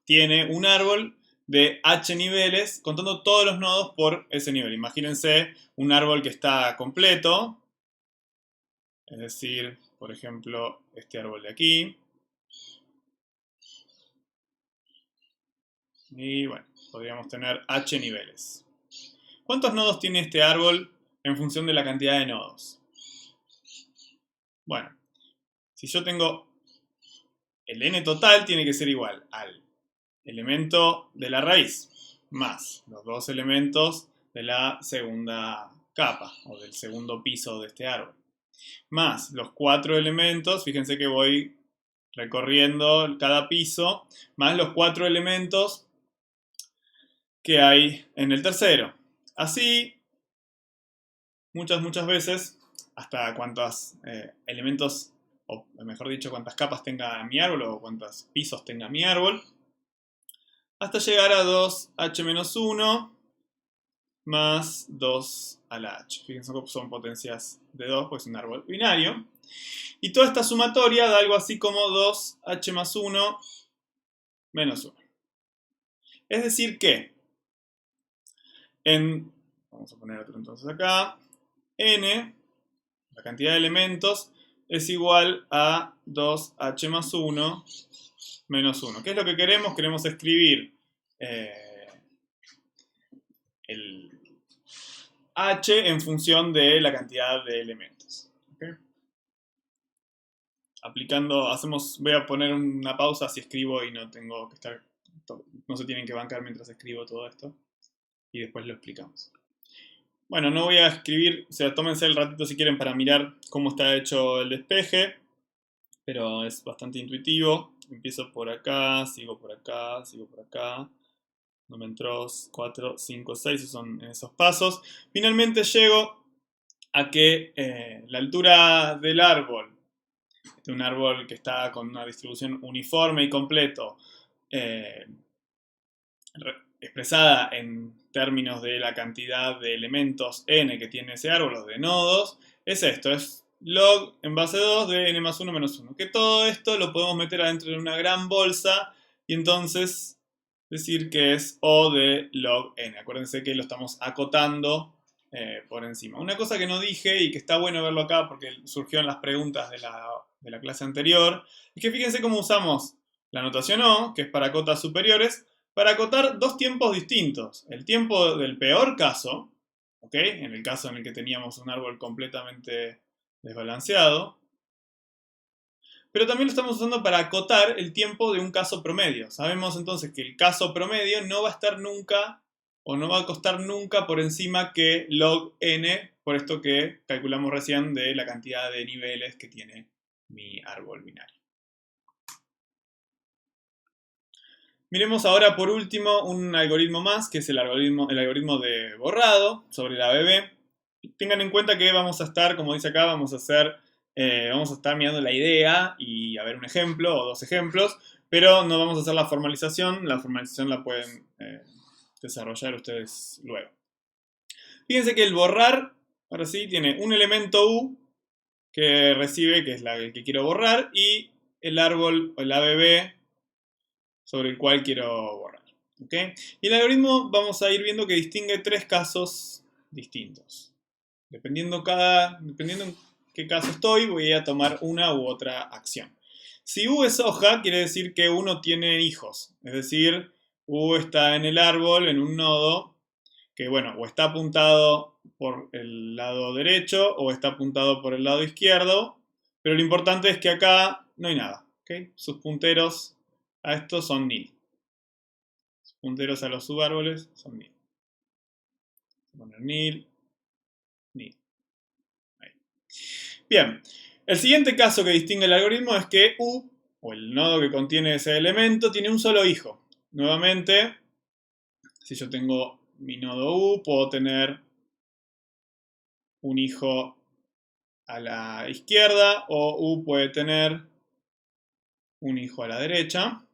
tiene un árbol de h niveles, contando todos los nodos por ese nivel. Imagínense un árbol que está completo, es decir, por ejemplo, este árbol de aquí. Y bueno, podríamos tener h niveles. ¿Cuántos nodos tiene este árbol en función de la cantidad de nodos? Bueno, si yo tengo el n total, tiene que ser igual al elemento de la raíz más los dos elementos de la segunda capa o del segundo piso de este árbol, más los 4 elementos, fíjense que voy recorriendo cada piso, más los 4 elementos que hay en el tercero. Así, muchas veces, hasta cuántos elementos, o mejor dicho, cuántas capas tenga mi árbol o cuántos pisos tenga mi árbol, hasta llegar a 2h-1 más 2 a la h. Fíjense que son potencias de 2, pues es un árbol binario. Y toda esta sumatoria da algo así como 2h más 1 menos 1. Es decir que vamos a poner otro entonces acá, n, la cantidad de elementos, es igual a 2h más 1 menos 1. ¿Qué es lo que queremos? Queremos escribir el h en función de la cantidad de elementos. ¿Okay? Aplicando, voy a poner una pausa si escribo y no tengo que estar, no se tienen que bancar mientras escribo todo esto. Y después lo explicamos. Bueno, no voy a escribir, o sea, tómense el ratito si quieren para mirar cómo está hecho el despeje, pero es bastante intuitivo. Empiezo por acá, sigo por acá, sigo por acá. No me entró 4, 5, 6, son esos pasos. Finalmente llego a que la altura del árbol, de un árbol que está con una distribución uniforme y completo, expresada en términos de la cantidad de elementos n que tiene ese árbol, o de nodos, es esto, es log en base 2 de n más 1 menos 1. Que todo esto lo podemos meter adentro de una gran bolsa y entonces decir que es O de log n. Acuérdense que lo estamos acotando por encima. Una cosa que no dije y que está bueno verlo acá porque surgió en las preguntas de la clase anterior, es que fíjense cómo usamos la notación O, que es para cotas superiores, para acotar dos tiempos distintos. El tiempo del peor caso, ¿ok? En el caso en el que teníamos un árbol completamente desbalanceado, pero también lo estamos usando para acotar el tiempo de un caso promedio. Sabemos entonces que el caso promedio no va a estar nunca, o no va a costar nunca por encima que log n, por esto que calculamos recién de la cantidad de niveles que tiene mi árbol binario. Miremos ahora por último un algoritmo más, que es el algoritmo de borrado sobre la ABB. Tengan en cuenta que vamos a estar, como dice acá, vamos a estar mirando la idea y a ver un ejemplo o dos ejemplos, pero no vamos a hacer la formalización la pueden desarrollar ustedes luego. Fíjense que el borrar, ahora sí, tiene un elemento u que recibe, que es el que quiero borrar, y el árbol o el ABB sobre el cual quiero borrar. ¿Okay? Y el algoritmo vamos a ir viendo que distingue tres casos distintos. Dependiendo en qué caso estoy, voy a tomar una u otra acción. Si U es hoja, quiere decir que U no tiene hijos. Es decir, U está en el árbol, en un nodo, que bueno, o está apuntado por el lado derecho o está apuntado por el lado izquierdo. Pero lo importante es que acá no hay nada. ¿Okay? Sus punteros a estos son nil. Sus punteros a los subárboles son nil. Voy a poner nil, nil. Ahí. Bien, el siguiente caso que distingue el algoritmo es que U, o el nodo que contiene ese elemento, tiene un solo hijo. Nuevamente, si yo tengo mi nodo U, puedo tener un hijo a la izquierda o U puede tener un hijo a la derecha.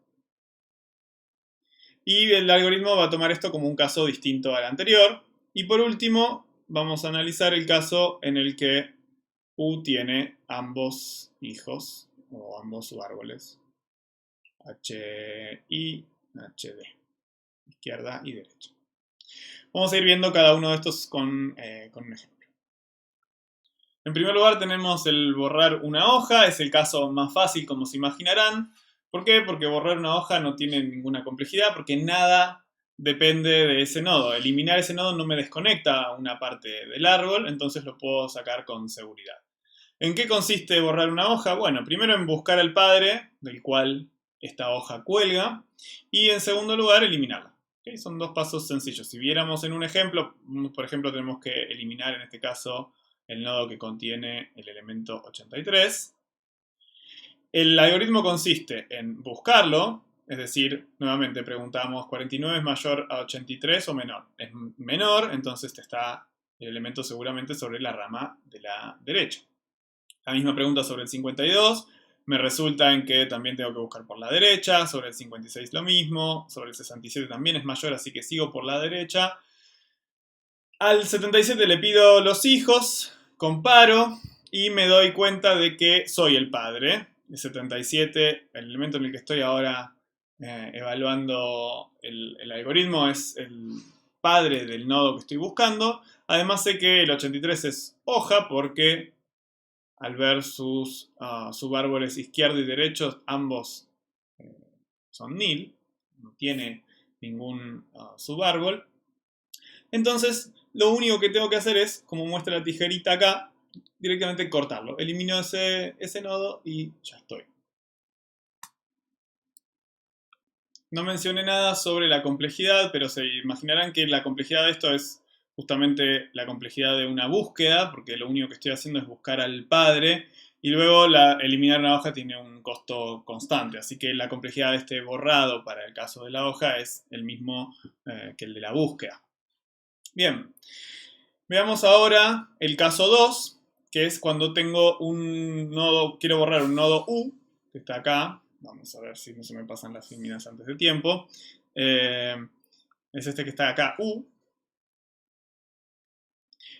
Y el algoritmo va a tomar esto como un caso distinto al anterior. Y por último, vamos a analizar el caso en el que U tiene ambos hijos, o ambos subárboles, H y HD, izquierda y derecha. Vamos a ir viendo cada uno de estos con un ejemplo. En primer lugar tenemos el borrar una hoja, es el caso más fácil como se imaginarán. ¿Por qué? Porque borrar una hoja no tiene ninguna complejidad, porque nada depende de ese nodo. Eliminar ese nodo no me desconecta una parte del árbol, entonces lo puedo sacar con seguridad. ¿En qué consiste borrar una hoja? Bueno, primero en buscar al padre del cual esta hoja cuelga y en segundo lugar eliminarla. ¿Okay? Son dos pasos sencillos. Si viéramos en un ejemplo, por ejemplo, tenemos que eliminar en este caso el nodo que contiene el elemento 83. El algoritmo consiste en buscarlo, es decir, nuevamente preguntamos, ¿49 es mayor a 83 o menor? Es menor, entonces está el elemento seguramente sobre la rama de la derecha. La misma pregunta sobre el 52 me resulta en que también tengo que buscar por la derecha, sobre el 56 lo mismo, sobre el 67 también es mayor, así que sigo por la derecha. Al 77 le pido los hijos, comparo y me doy cuenta de que soy el padre. El 77, el elemento en el que estoy ahora evaluando el algoritmo, es el padre del nodo que estoy buscando. Además sé que el 83 es hoja porque al ver sus subárboles izquierdo y derecho, ambos son nil, no tiene ningún subárbol. Entonces, lo único que tengo que hacer es, como muestra la tijerita acá, directamente cortarlo. Elimino ese nodo y ya estoy. No mencioné nada sobre la complejidad, pero se imaginarán que la complejidad de esto es justamente la complejidad de una búsqueda, porque lo único que estoy haciendo es buscar al padre, y luego eliminar una hoja tiene un costo constante, así que la complejidad de este borrado para el caso de la hoja es el mismo que el de la búsqueda. Bien, veamos ahora el caso 2, que es cuando tengo un nodo, quiero borrar un nodo U, que está acá. Vamos a ver si no se me pasan las líneas antes de tiempo. Es este que está acá, U.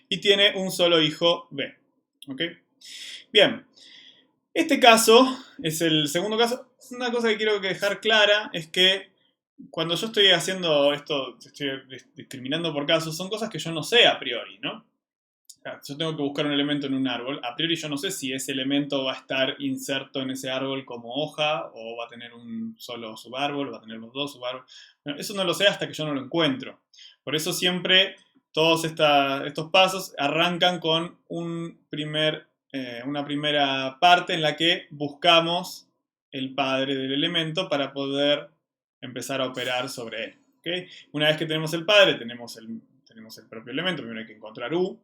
Y tiene un solo hijo, B. ¿Ok? Bien. Este caso es el segundo caso. Una cosa que quiero dejar clara es que cuando yo estoy haciendo esto, estoy discriminando por casos, son cosas que yo no sé a priori, ¿no? Yo tengo que buscar un elemento en un árbol. A priori yo no sé si ese elemento va a estar inserto en ese árbol como hoja o va a tener un solo subárbol, va a tener los dos subárboles. Bueno, eso no lo sé hasta que yo no lo encuentro. Por eso siempre todos estos pasos arrancan con una primera parte en la que buscamos el padre del elemento para poder empezar a operar sobre él. ¿Okay? Una vez que tenemos el padre, tenemos el propio elemento. Primero hay que encontrar U.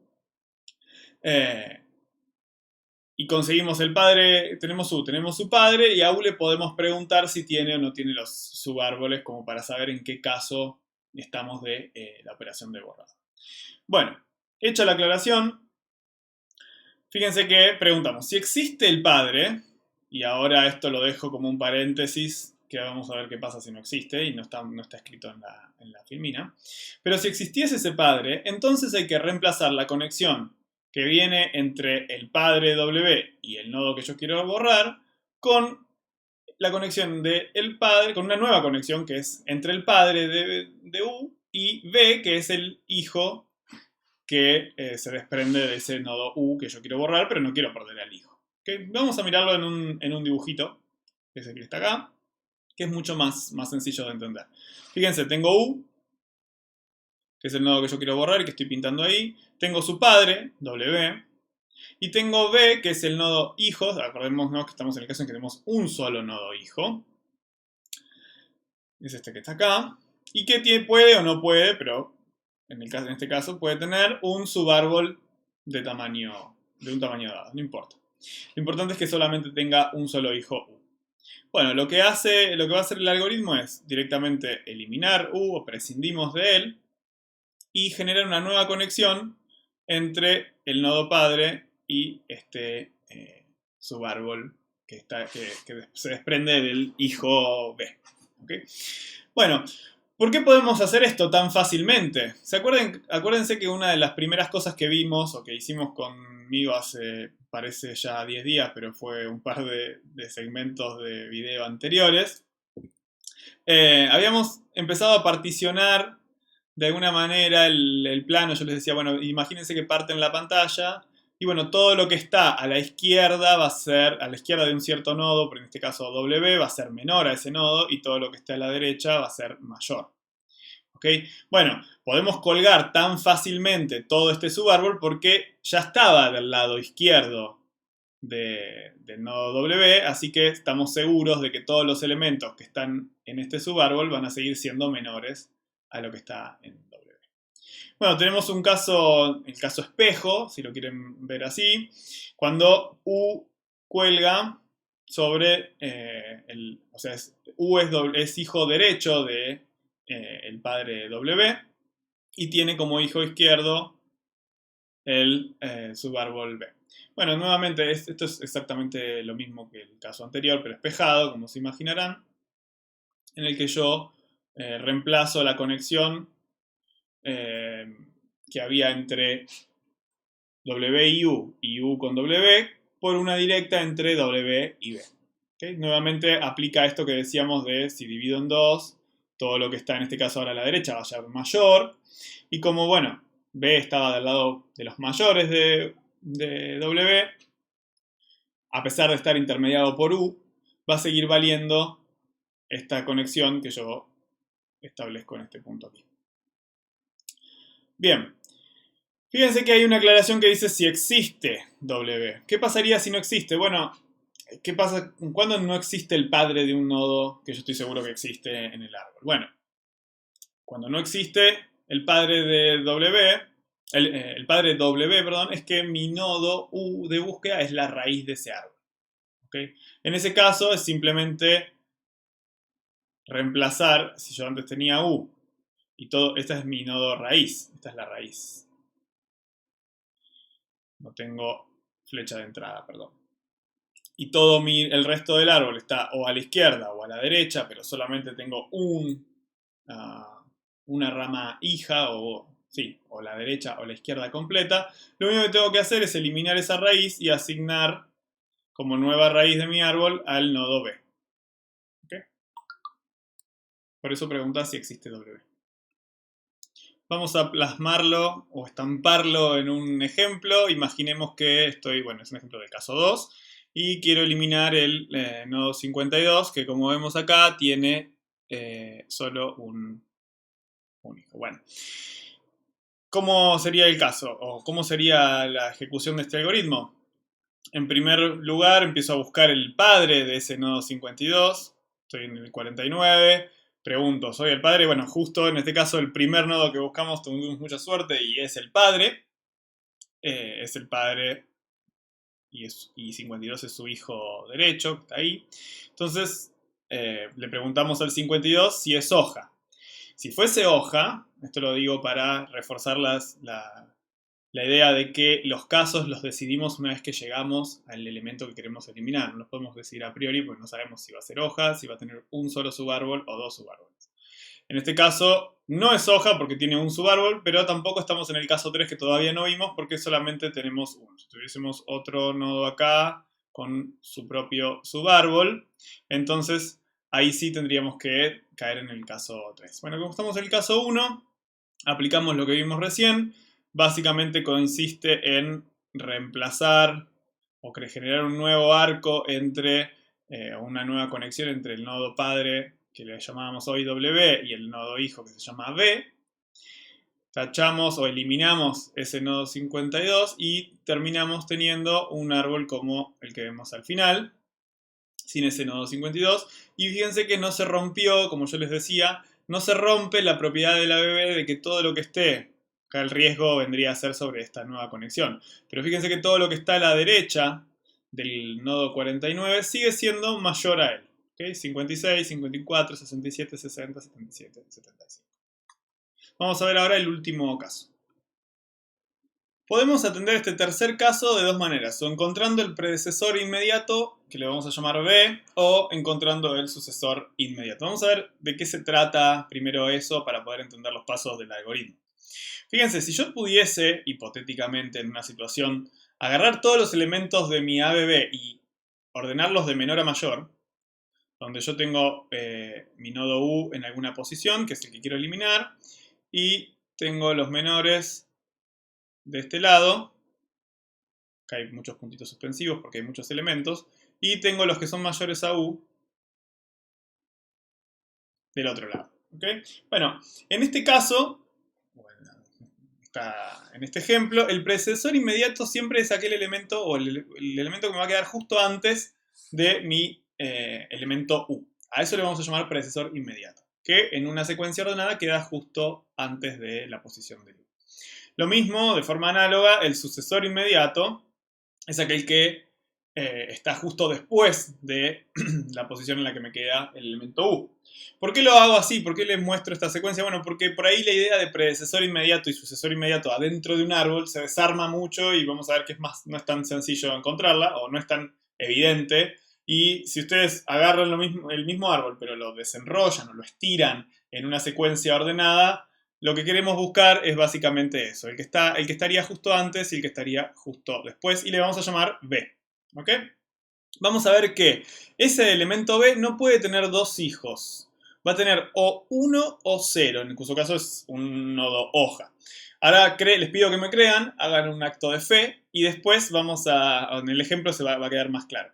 Y conseguimos el padre, tenemos su padre y a U le podemos preguntar si tiene o no tiene los subárboles como para saber en qué caso estamos de la operación de borrado. Bueno, hecha la aclaración, fíjense que preguntamos si existe el padre, y ahora esto lo dejo como un paréntesis, que vamos a ver qué pasa si no existe, y no está escrito en la filmina, pero si existiese ese padre, entonces hay que reemplazar la conexión que viene entre el padre W y el nodo que yo quiero borrar con la conexión del padre, con una nueva conexión que es entre el padre de U y B, que es el hijo que se desprende de ese nodo U que yo quiero borrar, pero no quiero perder al hijo. ¿Okay? Vamos a mirarlo en un dibujito, que es el que está acá, que es mucho más sencillo de entender. Fíjense, tengo U, que es el nodo que yo quiero borrar y que estoy pintando ahí. Tengo su padre, W. Y tengo B, que es el nodo hijo. Acordémonos que estamos en el caso en que tenemos un solo nodo hijo. Es este que está acá. Y que puede o no puede, pero en este caso puede tener un subárbol de un tamaño dado. No importa. Lo importante es que solamente tenga un solo hijo U. Bueno, lo que va a hacer el algoritmo es directamente eliminar U o prescindimos de él y generar una nueva conexión entre el nodo padre y este subárbol que se desprende del hijo B. ¿Okay? Bueno, ¿Por qué podemos hacer esto tan fácilmente? Acuérdense que una de las primeras cosas que vimos o que hicimos conmigo hace, parece ya 10 días, pero fue un par de segmentos de video anteriores, habíamos empezado a particionar de alguna manera el plano. Yo les decía, bueno, imagínense que parten la pantalla y bueno, todo lo que está a la izquierda va a ser, a la izquierda de un cierto nodo, pero en este caso W, va a ser menor a ese nodo y todo lo que está a la derecha va a ser mayor. ¿Ok? Bueno, podemos colgar tan fácilmente todo este subárbol porque ya estaba del lado izquierdo del nodo W, así que estamos seguros de que todos los elementos que están en este subárbol van a seguir siendo menores a lo que está en W. Bueno, tenemos un caso, el caso espejo, si lo quieren ver así, cuando U cuelga sobre o sea, U es hijo derecho de el padre W y tiene como hijo izquierdo el subárbol B. Bueno, nuevamente esto es exactamente lo mismo que el caso anterior, pero espejado, como se imaginarán, en el que yo reemplazo la conexión que había entre W y U con W por una directa entre W y B. ¿Okay? Nuevamente aplica esto que decíamos de si divido en 2, todo lo que está en este caso ahora a la derecha va a ser mayor. Y como, bueno, B estaba del lado de los mayores de W, a pesar de estar intermediado por U, va a seguir valiendo esta conexión que yo establezco en este punto aquí. Bien, fíjense que hay una aclaración que dice si existe W. ¿Qué pasaría si no existe? Bueno, ¿qué pasa cuando no existe el padre de un nodo que yo estoy seguro que existe en el árbol? Bueno, cuando no existe el padre de W, el padre W, perdón, es que mi nodo U de búsqueda es la raíz de ese árbol. ¿Okay? En ese caso es simplemente reemplazar, si yo antes tenía U y todo, esta es mi nodo raíz, esta es la raíz. No tengo flecha de entrada, perdón. Y todo el resto del árbol está o a la izquierda o a la derecha, pero solamente tengo una rama hija o la derecha o la izquierda completa. Lo único que tengo que hacer es eliminar esa raíz y asignar como nueva raíz de mi árbol al nodo B. ¿Okay? Por eso pregunta si existe W. Vamos a plasmarlo o estamparlo en un ejemplo. Imaginemos que bueno, es un ejemplo del caso 2. Y quiero eliminar el nodo 52, que como vemos acá tiene solo un hijo. Bueno, ¿cómo sería el caso? ¿O cómo sería la ejecución de este algoritmo? En primer lugar, empiezo a buscar el padre de ese nodo 52. Estoy en el 49. Pregunto, ¿soy el padre? Bueno, justo en este caso el primer nodo que buscamos tuvimos mucha suerte y es el padre. Es el padre y 52 es su hijo derecho, que está ahí. Entonces, le preguntamos al 52 si es hoja. Si fuese hoja, esto lo digo para reforzar la idea de que los casos los decidimos una vez que llegamos al elemento que queremos eliminar. No los podemos decidir a priori porque no sabemos si va a ser hoja, si va a tener un solo subárbol o dos subárboles. En este caso no es hoja porque tiene un subárbol, pero tampoco estamos en el caso 3 que todavía no vimos porque solamente tenemos uno. Si tuviésemos otro nodo acá con su propio subárbol, entonces ahí sí tendríamos que caer en el caso 3. Bueno, como estamos en el caso 1, aplicamos lo que vimos recién. Básicamente consiste en reemplazar o generar un nuevo arco entre una nueva conexión entre el nodo padre, que le llamábamos hoy W, y el nodo hijo, que se llama B. Tachamos o eliminamos ese nodo 52 y terminamos teniendo un árbol como el que vemos al final, sin ese nodo 52. Y fíjense que no se rompió, como yo les decía, no se rompe la propiedad de la BB de que todo lo que esté, acá el riesgo vendría a ser sobre esta nueva conexión, pero fíjense que todo lo que está a la derecha del nodo 49 sigue siendo mayor a él. ¿Okay? 56, 54, 67, 60, 77, 75. Vamos a ver ahora el último caso. Podemos atender este tercer caso de dos maneras, o encontrando el predecesor inmediato, que le vamos a llamar B, o encontrando el sucesor inmediato. Vamos a ver de qué se trata primero eso para poder entender los pasos del algoritmo. Fíjense, si yo pudiese, hipotéticamente en una situación, agarrar todos los elementos de mi ABB y ordenarlos de menor a mayor, donde yo tengo mi nodo U en alguna posición, que es el que quiero eliminar, y tengo los menores de este lado, acá hay muchos puntitos suspensivos porque hay muchos elementos, y tengo los que son mayores a U del otro lado. ¿Okay? Bueno, en este caso, en este ejemplo, el predecesor inmediato siempre es aquel elemento o el elemento que me va a quedar justo antes de mi elemento U. A eso le vamos a llamar predecesor inmediato, que en una secuencia ordenada queda justo antes de la posición del U. Lo mismo, de forma análoga, el sucesor inmediato es aquel que está justo después de la posición en la que me queda el elemento U. ¿Por qué lo hago así? ¿Por qué les muestro esta secuencia? Bueno, porque por ahí la idea de predecesor inmediato y sucesor inmediato adentro de un árbol se desarma mucho y vamos a ver que no es tan sencillo encontrarla o no es tan evidente. Y si ustedes agarran el mismo árbol pero lo desenrollan o lo estiran en una secuencia ordenada, lo que queremos buscar es básicamente eso, el que estaría justo antes y el que estaría justo después, y le vamos a llamar B. ¿Ok? Vamos a ver que ese elemento B no puede tener dos hijos. Va a tener o 1 o 0, en cuyo caso es un nodo hoja. Ahora les pido que me crean, hagan un acto de fe y después en el ejemplo se va a quedar más claro.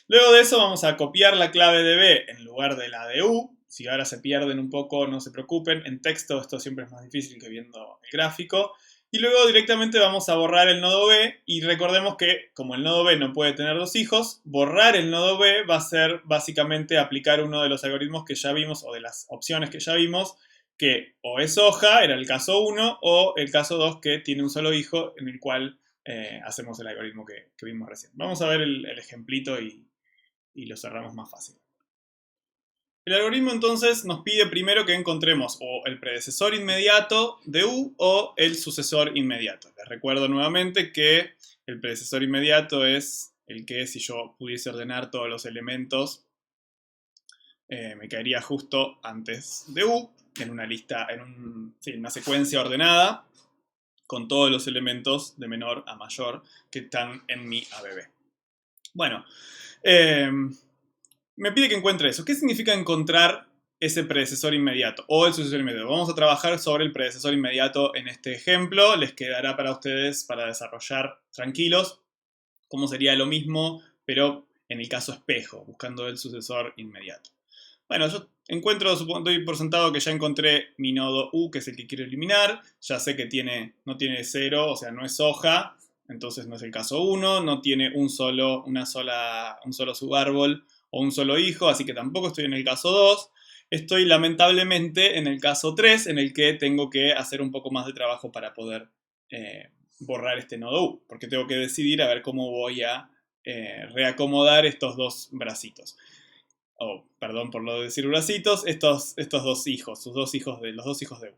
Luego de eso vamos a copiar la clave de B en lugar de la de U. Si ahora se pierden un poco, no se preocupen. En texto esto siempre es más difícil que viendo el gráfico. Y luego directamente vamos a borrar el nodo B. Y recordemos que como el nodo B no puede tener dos hijos, borrar el nodo B va a ser básicamente aplicar uno de los algoritmos que ya vimos o de las opciones que ya vimos, que o es hoja, era el caso 1, o el caso 2 que tiene un solo hijo, en el cual hacemos el algoritmo que vimos recién. Vamos a ver el ejemplito y lo cerramos más fácil. El algoritmo entonces nos pide primero que encontremos o el predecesor inmediato de U o el sucesor inmediato. Les recuerdo nuevamente que el predecesor inmediato es el que, si yo pudiese ordenar todos los elementos, me caería justo antes de U, en una lista, en una secuencia ordenada, con todos los elementos de menor a mayor que están en mi ABB. Bueno, me pide que encuentre eso. ¿Qué significa encontrar ese predecesor inmediato o el sucesor inmediato? Vamos a trabajar sobre el predecesor inmediato en este ejemplo. Les quedará para ustedes para desarrollar tranquilos cómo sería lo mismo, pero en el caso espejo, buscando el sucesor inmediato. Bueno, yo doy por sentado que ya encontré mi nodo U, que es el que quiero eliminar. Ya sé que no tiene 0, o sea, no es hoja, entonces no es el caso 1. No tiene un solo subárbol o un solo hijo, así que tampoco estoy en el caso 2. Estoy lamentablemente en el caso 3, en el que tengo que hacer un poco más de trabajo para poder borrar este nodo U, porque tengo que decidir a ver cómo voy a reacomodar estos dos bracitos. Perdón por lo de decir bracitos, estos dos hijos, los dos hijos de U.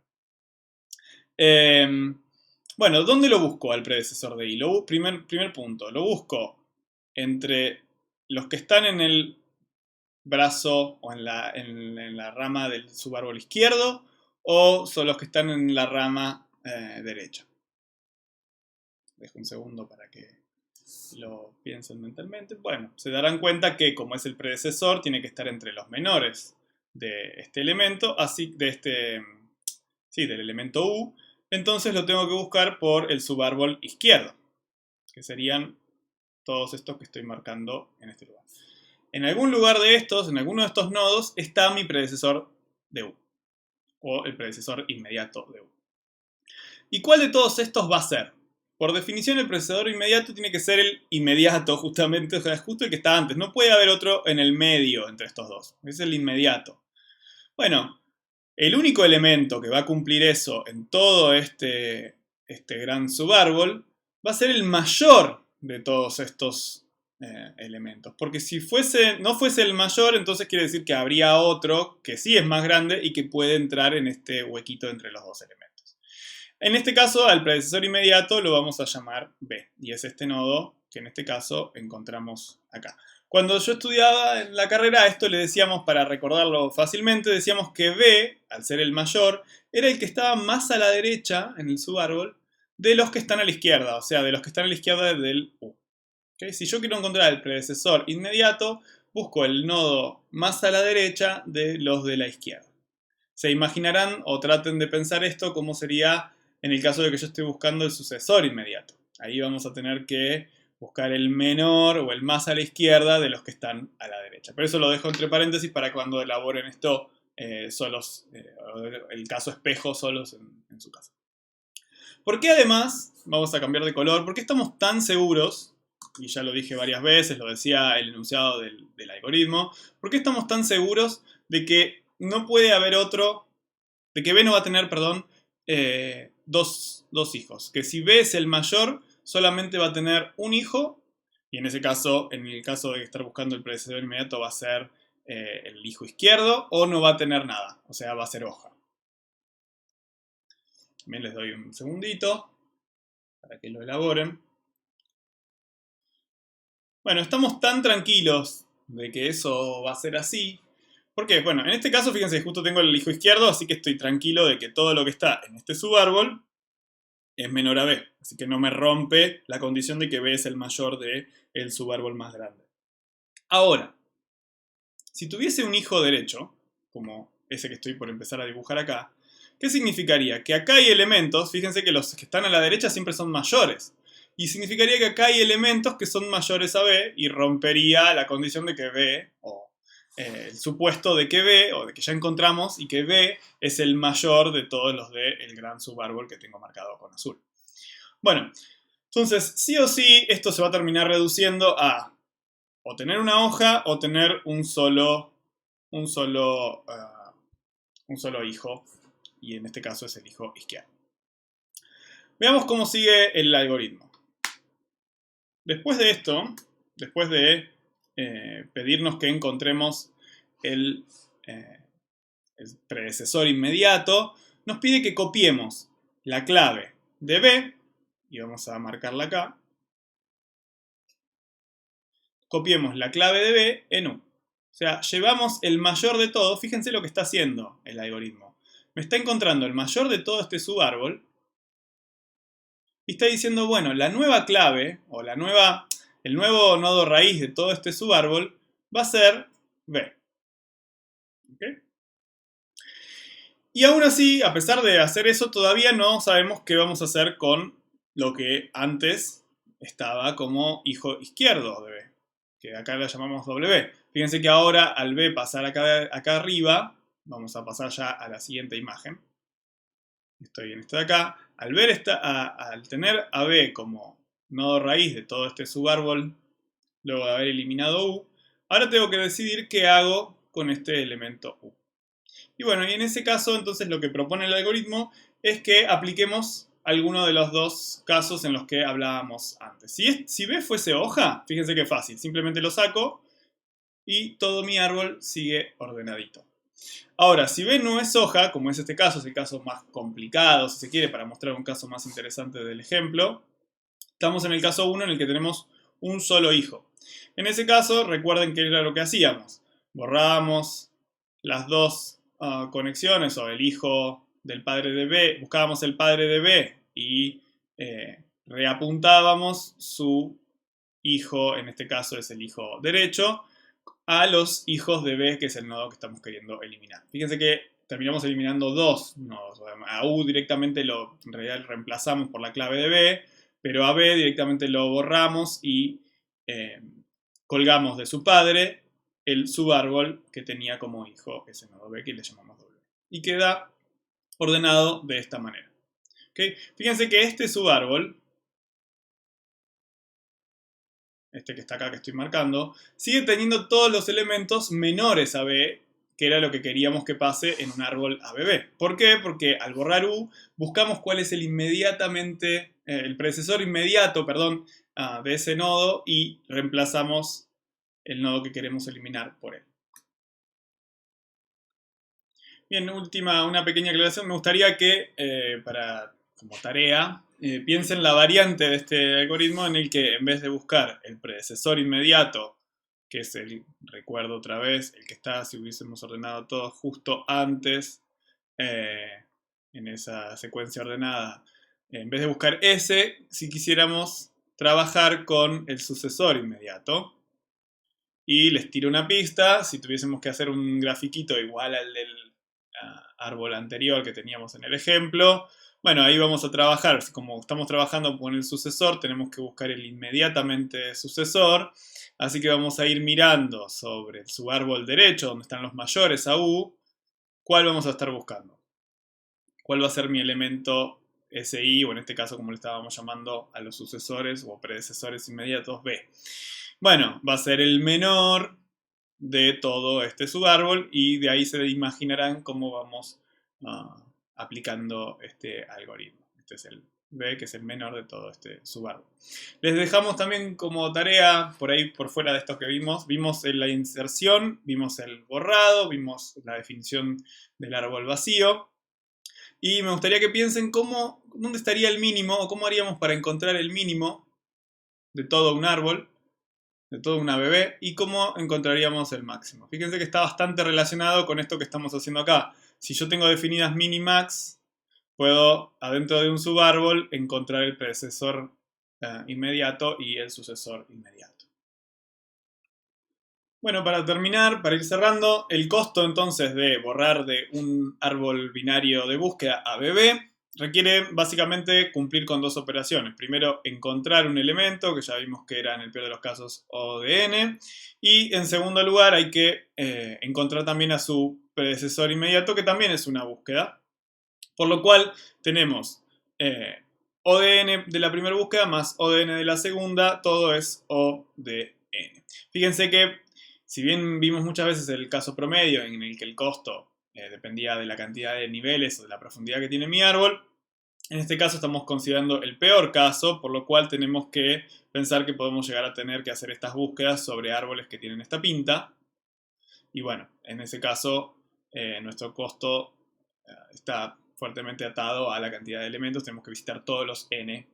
Bueno, ¿dónde lo busco al predecesor de I? Primer punto, lo busco entre los que están en el brazo o en la rama del subárbol izquierdo, o son los que están en la rama derecha. Dejo un segundo para que lo piensen mentalmente. Bueno, se darán cuenta que como es el predecesor, tiene que estar entre los menores de este elemento, del elemento U. Entonces lo tengo que buscar por el subárbol izquierdo, que serían todos estos que estoy marcando en este lugar. En algún lugar de estos, en alguno de estos nodos, está mi predecesor de U, o el predecesor inmediato de U. ¿Y cuál de todos estos va a ser? Por definición, el predecesor inmediato tiene que ser el inmediato, justamente, o sea, es justo el que está antes. No puede haber otro en el medio entre estos dos. Es el inmediato. Bueno, el único elemento que va a cumplir eso en todo este gran subárbol va a ser el mayor de todos estos elementos. Porque si no fuese el mayor, entonces quiere decir que habría otro que sí es más grande y que puede entrar en este huequito entre los dos elementos. En este caso, al predecesor inmediato lo vamos a llamar B, y es este nodo que en este caso encontramos acá. Cuando yo estudiaba en la carrera, esto le decíamos, para recordarlo fácilmente, decíamos que B, al ser el mayor, era el que estaba más a la derecha en el subárbol de los que están a la izquierda, o sea, de los que están a la izquierda del U. ¿Okay? Si yo quiero encontrar el predecesor inmediato, busco el nodo más a la derecha de los de la izquierda. Se imaginarán o traten de pensar esto como sería en el caso de que yo esté buscando el sucesor inmediato. Ahí vamos a tener que buscar el menor o el más a la izquierda de los que están a la derecha. Pero eso lo dejo entre paréntesis para cuando elaboren esto solos, el caso espejo solos en su casa. ¿Por qué además, vamos a cambiar de color, por qué estamos tan seguros, y ya lo dije varias veces, lo decía el enunciado del algoritmo, por qué estamos tan seguros de que no puede haber otro, de que B no va a tener, perdón, dos hijos? Que si B es el mayor, solamente va a tener un hijo, y en ese caso, en el caso de estar buscando el predecesor inmediato, va a ser el hijo izquierdo, o no va a tener nada, o sea, va a ser hoja. También les doy un segundito para que lo elaboren. Bueno, estamos tan tranquilos de que eso va a ser así. ¿Por qué? Bueno, en este caso, fíjense, justo tengo el hijo izquierdo, así que estoy tranquilo de que todo lo que está en este subárbol es menor a B. Así que no me rompe la condición de que B es el mayor del subárbol más grande. Ahora, si tuviese un hijo derecho, como ese que estoy por empezar a dibujar acá, ¿qué significaría? Que acá hay elementos, fíjense que los que están a la derecha siempre son mayores. Y significaría que acá hay elementos que son mayores a B y rompería la condición de que B, o el supuesto de que B, o de que ya encontramos, y que B es el mayor de todos los del gran subárbol que tengo marcado con azul. Bueno, entonces sí o sí esto se va a terminar reduciendo a o tener una hoja o tener un solo hijo, y en este caso es el hijo izquierdo. Veamos cómo sigue el algoritmo. Después de esto, después de pedirnos que encontremos el predecesor inmediato, nos pide que copiemos la clave de B, y vamos a marcarla acá. Copiemos la clave de B en U. O sea, llevamos el mayor de todo. Fíjense lo que está haciendo el algoritmo. Me está encontrando el mayor de todo este subárbol y está diciendo, bueno, la nueva clave o el nuevo nodo raíz de todo este subárbol va a ser B. ¿Okay? Y aún así, a pesar de hacer eso, todavía no sabemos qué vamos a hacer con lo que antes estaba como hijo izquierdo de B, que acá la llamamos W. Fíjense que ahora al B pasar acá arriba, vamos a pasar ya a la siguiente imagen. Estoy en esta de acá. Al tener a B como nodo raíz de todo este subárbol, luego de haber eliminado U, ahora tengo que decidir qué hago con este elemento U. Y bueno, y en ese caso, entonces lo que propone el algoritmo es que apliquemos alguno de los dos casos en los que hablábamos antes. Si B fuese hoja, fíjense qué fácil, simplemente lo saco y todo mi árbol sigue ordenadito. Ahora, si B no es hoja, como es este caso, es el caso más complicado, si se quiere, para mostrar un caso más interesante del ejemplo, estamos en el caso 1 en el que tenemos un solo hijo. En ese caso, recuerden que era lo que hacíamos. Borrábamos las dos conexiones, o el hijo del padre de B, buscábamos el padre de B y reapuntábamos su hijo, en este caso es el hijo derecho, a los hijos de B, que es el nodo que estamos queriendo eliminar. Fíjense que terminamos eliminando dos nodos. A U directamente en realidad reemplazamos por la clave de B, pero a B directamente lo borramos y colgamos de su padre el subárbol que tenía como hijo ese nodo B, que le llamamos W. Y queda ordenado de esta manera. ¿Okay? Fíjense que este subárbol, este que está acá que estoy marcando, sigue teniendo todos los elementos menores a B, que era lo que queríamos que pase en un árbol ABB. ¿Por qué? Porque al borrar U, buscamos cuál es el predecesor inmediato, de ese nodo, y reemplazamos el nodo que queremos eliminar por él. Bien, una pequeña aclaración. Me gustaría que, para como tarea, piensen la variante de este algoritmo en el que en vez de buscar el predecesor inmediato, que es el, recuerdo otra vez, el que está, si hubiésemos ordenado todo justo antes, en esa secuencia ordenada, en vez de buscar ese, si quisiéramos trabajar con el sucesor inmediato. Y les tiro una pista, si tuviésemos que hacer un grafiquito igual al del árbol anterior que teníamos en el ejemplo, bueno, ahí vamos a trabajar, como estamos trabajando con el sucesor, tenemos que buscar el inmediatamente sucesor, así que vamos a ir mirando sobre el subárbol derecho, donde están los mayores a U, ¿cuál vamos a estar buscando? ¿Cuál va a ser mi elemento SI, o en este caso como le estábamos llamando a los sucesores o predecesores inmediatos, B? Bueno, va a ser el menor de todo este subárbol y de ahí se imaginarán cómo vamos aplicando este algoritmo. Este es el B, que es el menor de todo este subárbol. Les dejamos también como tarea, por ahí por fuera de esto que vimos la inserción, vimos el borrado, vimos la definición del árbol vacío. Y me gustaría que piensen dónde estaría el mínimo o cómo haríamos para encontrar el mínimo de todo un árbol, de toda una bebé, y cómo encontraríamos el máximo. Fíjense que está bastante relacionado con esto que estamos haciendo acá. Si yo tengo definidas minimax, puedo, adentro de un subárbol, encontrar el predecesor inmediato y el sucesor inmediato. Bueno, para terminar, para ir cerrando, el costo entonces de borrar de un árbol binario de búsqueda a bebé requiere básicamente cumplir con dos operaciones. Primero, encontrar un elemento, que ya vimos que era en el peor de los casos O de n. Y en segundo lugar, hay que encontrar también a su predecesor inmediato, que también es una búsqueda. Por lo cual, tenemos O de n de la primera búsqueda más O de n de la segunda, todo es O de n. Fíjense que, si bien vimos muchas veces el caso promedio en el que el costo dependía de la cantidad de niveles o de la profundidad que tiene mi árbol, en este caso estamos considerando el peor caso, por lo cual tenemos que pensar que podemos llegar a tener que hacer estas búsquedas sobre árboles que tienen esta pinta. Y bueno, en ese caso nuestro costo está fuertemente atado a la cantidad de elementos. Tenemos que visitar todos los n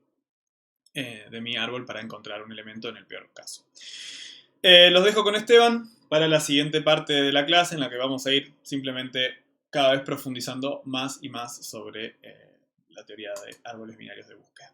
de mi árbol para encontrar un elemento en el peor caso. Los dejo con Esteban para la siguiente parte de la clase, en la que vamos a ir simplemente cada vez profundizando más y más sobre la teoría de árboles binarios de búsqueda.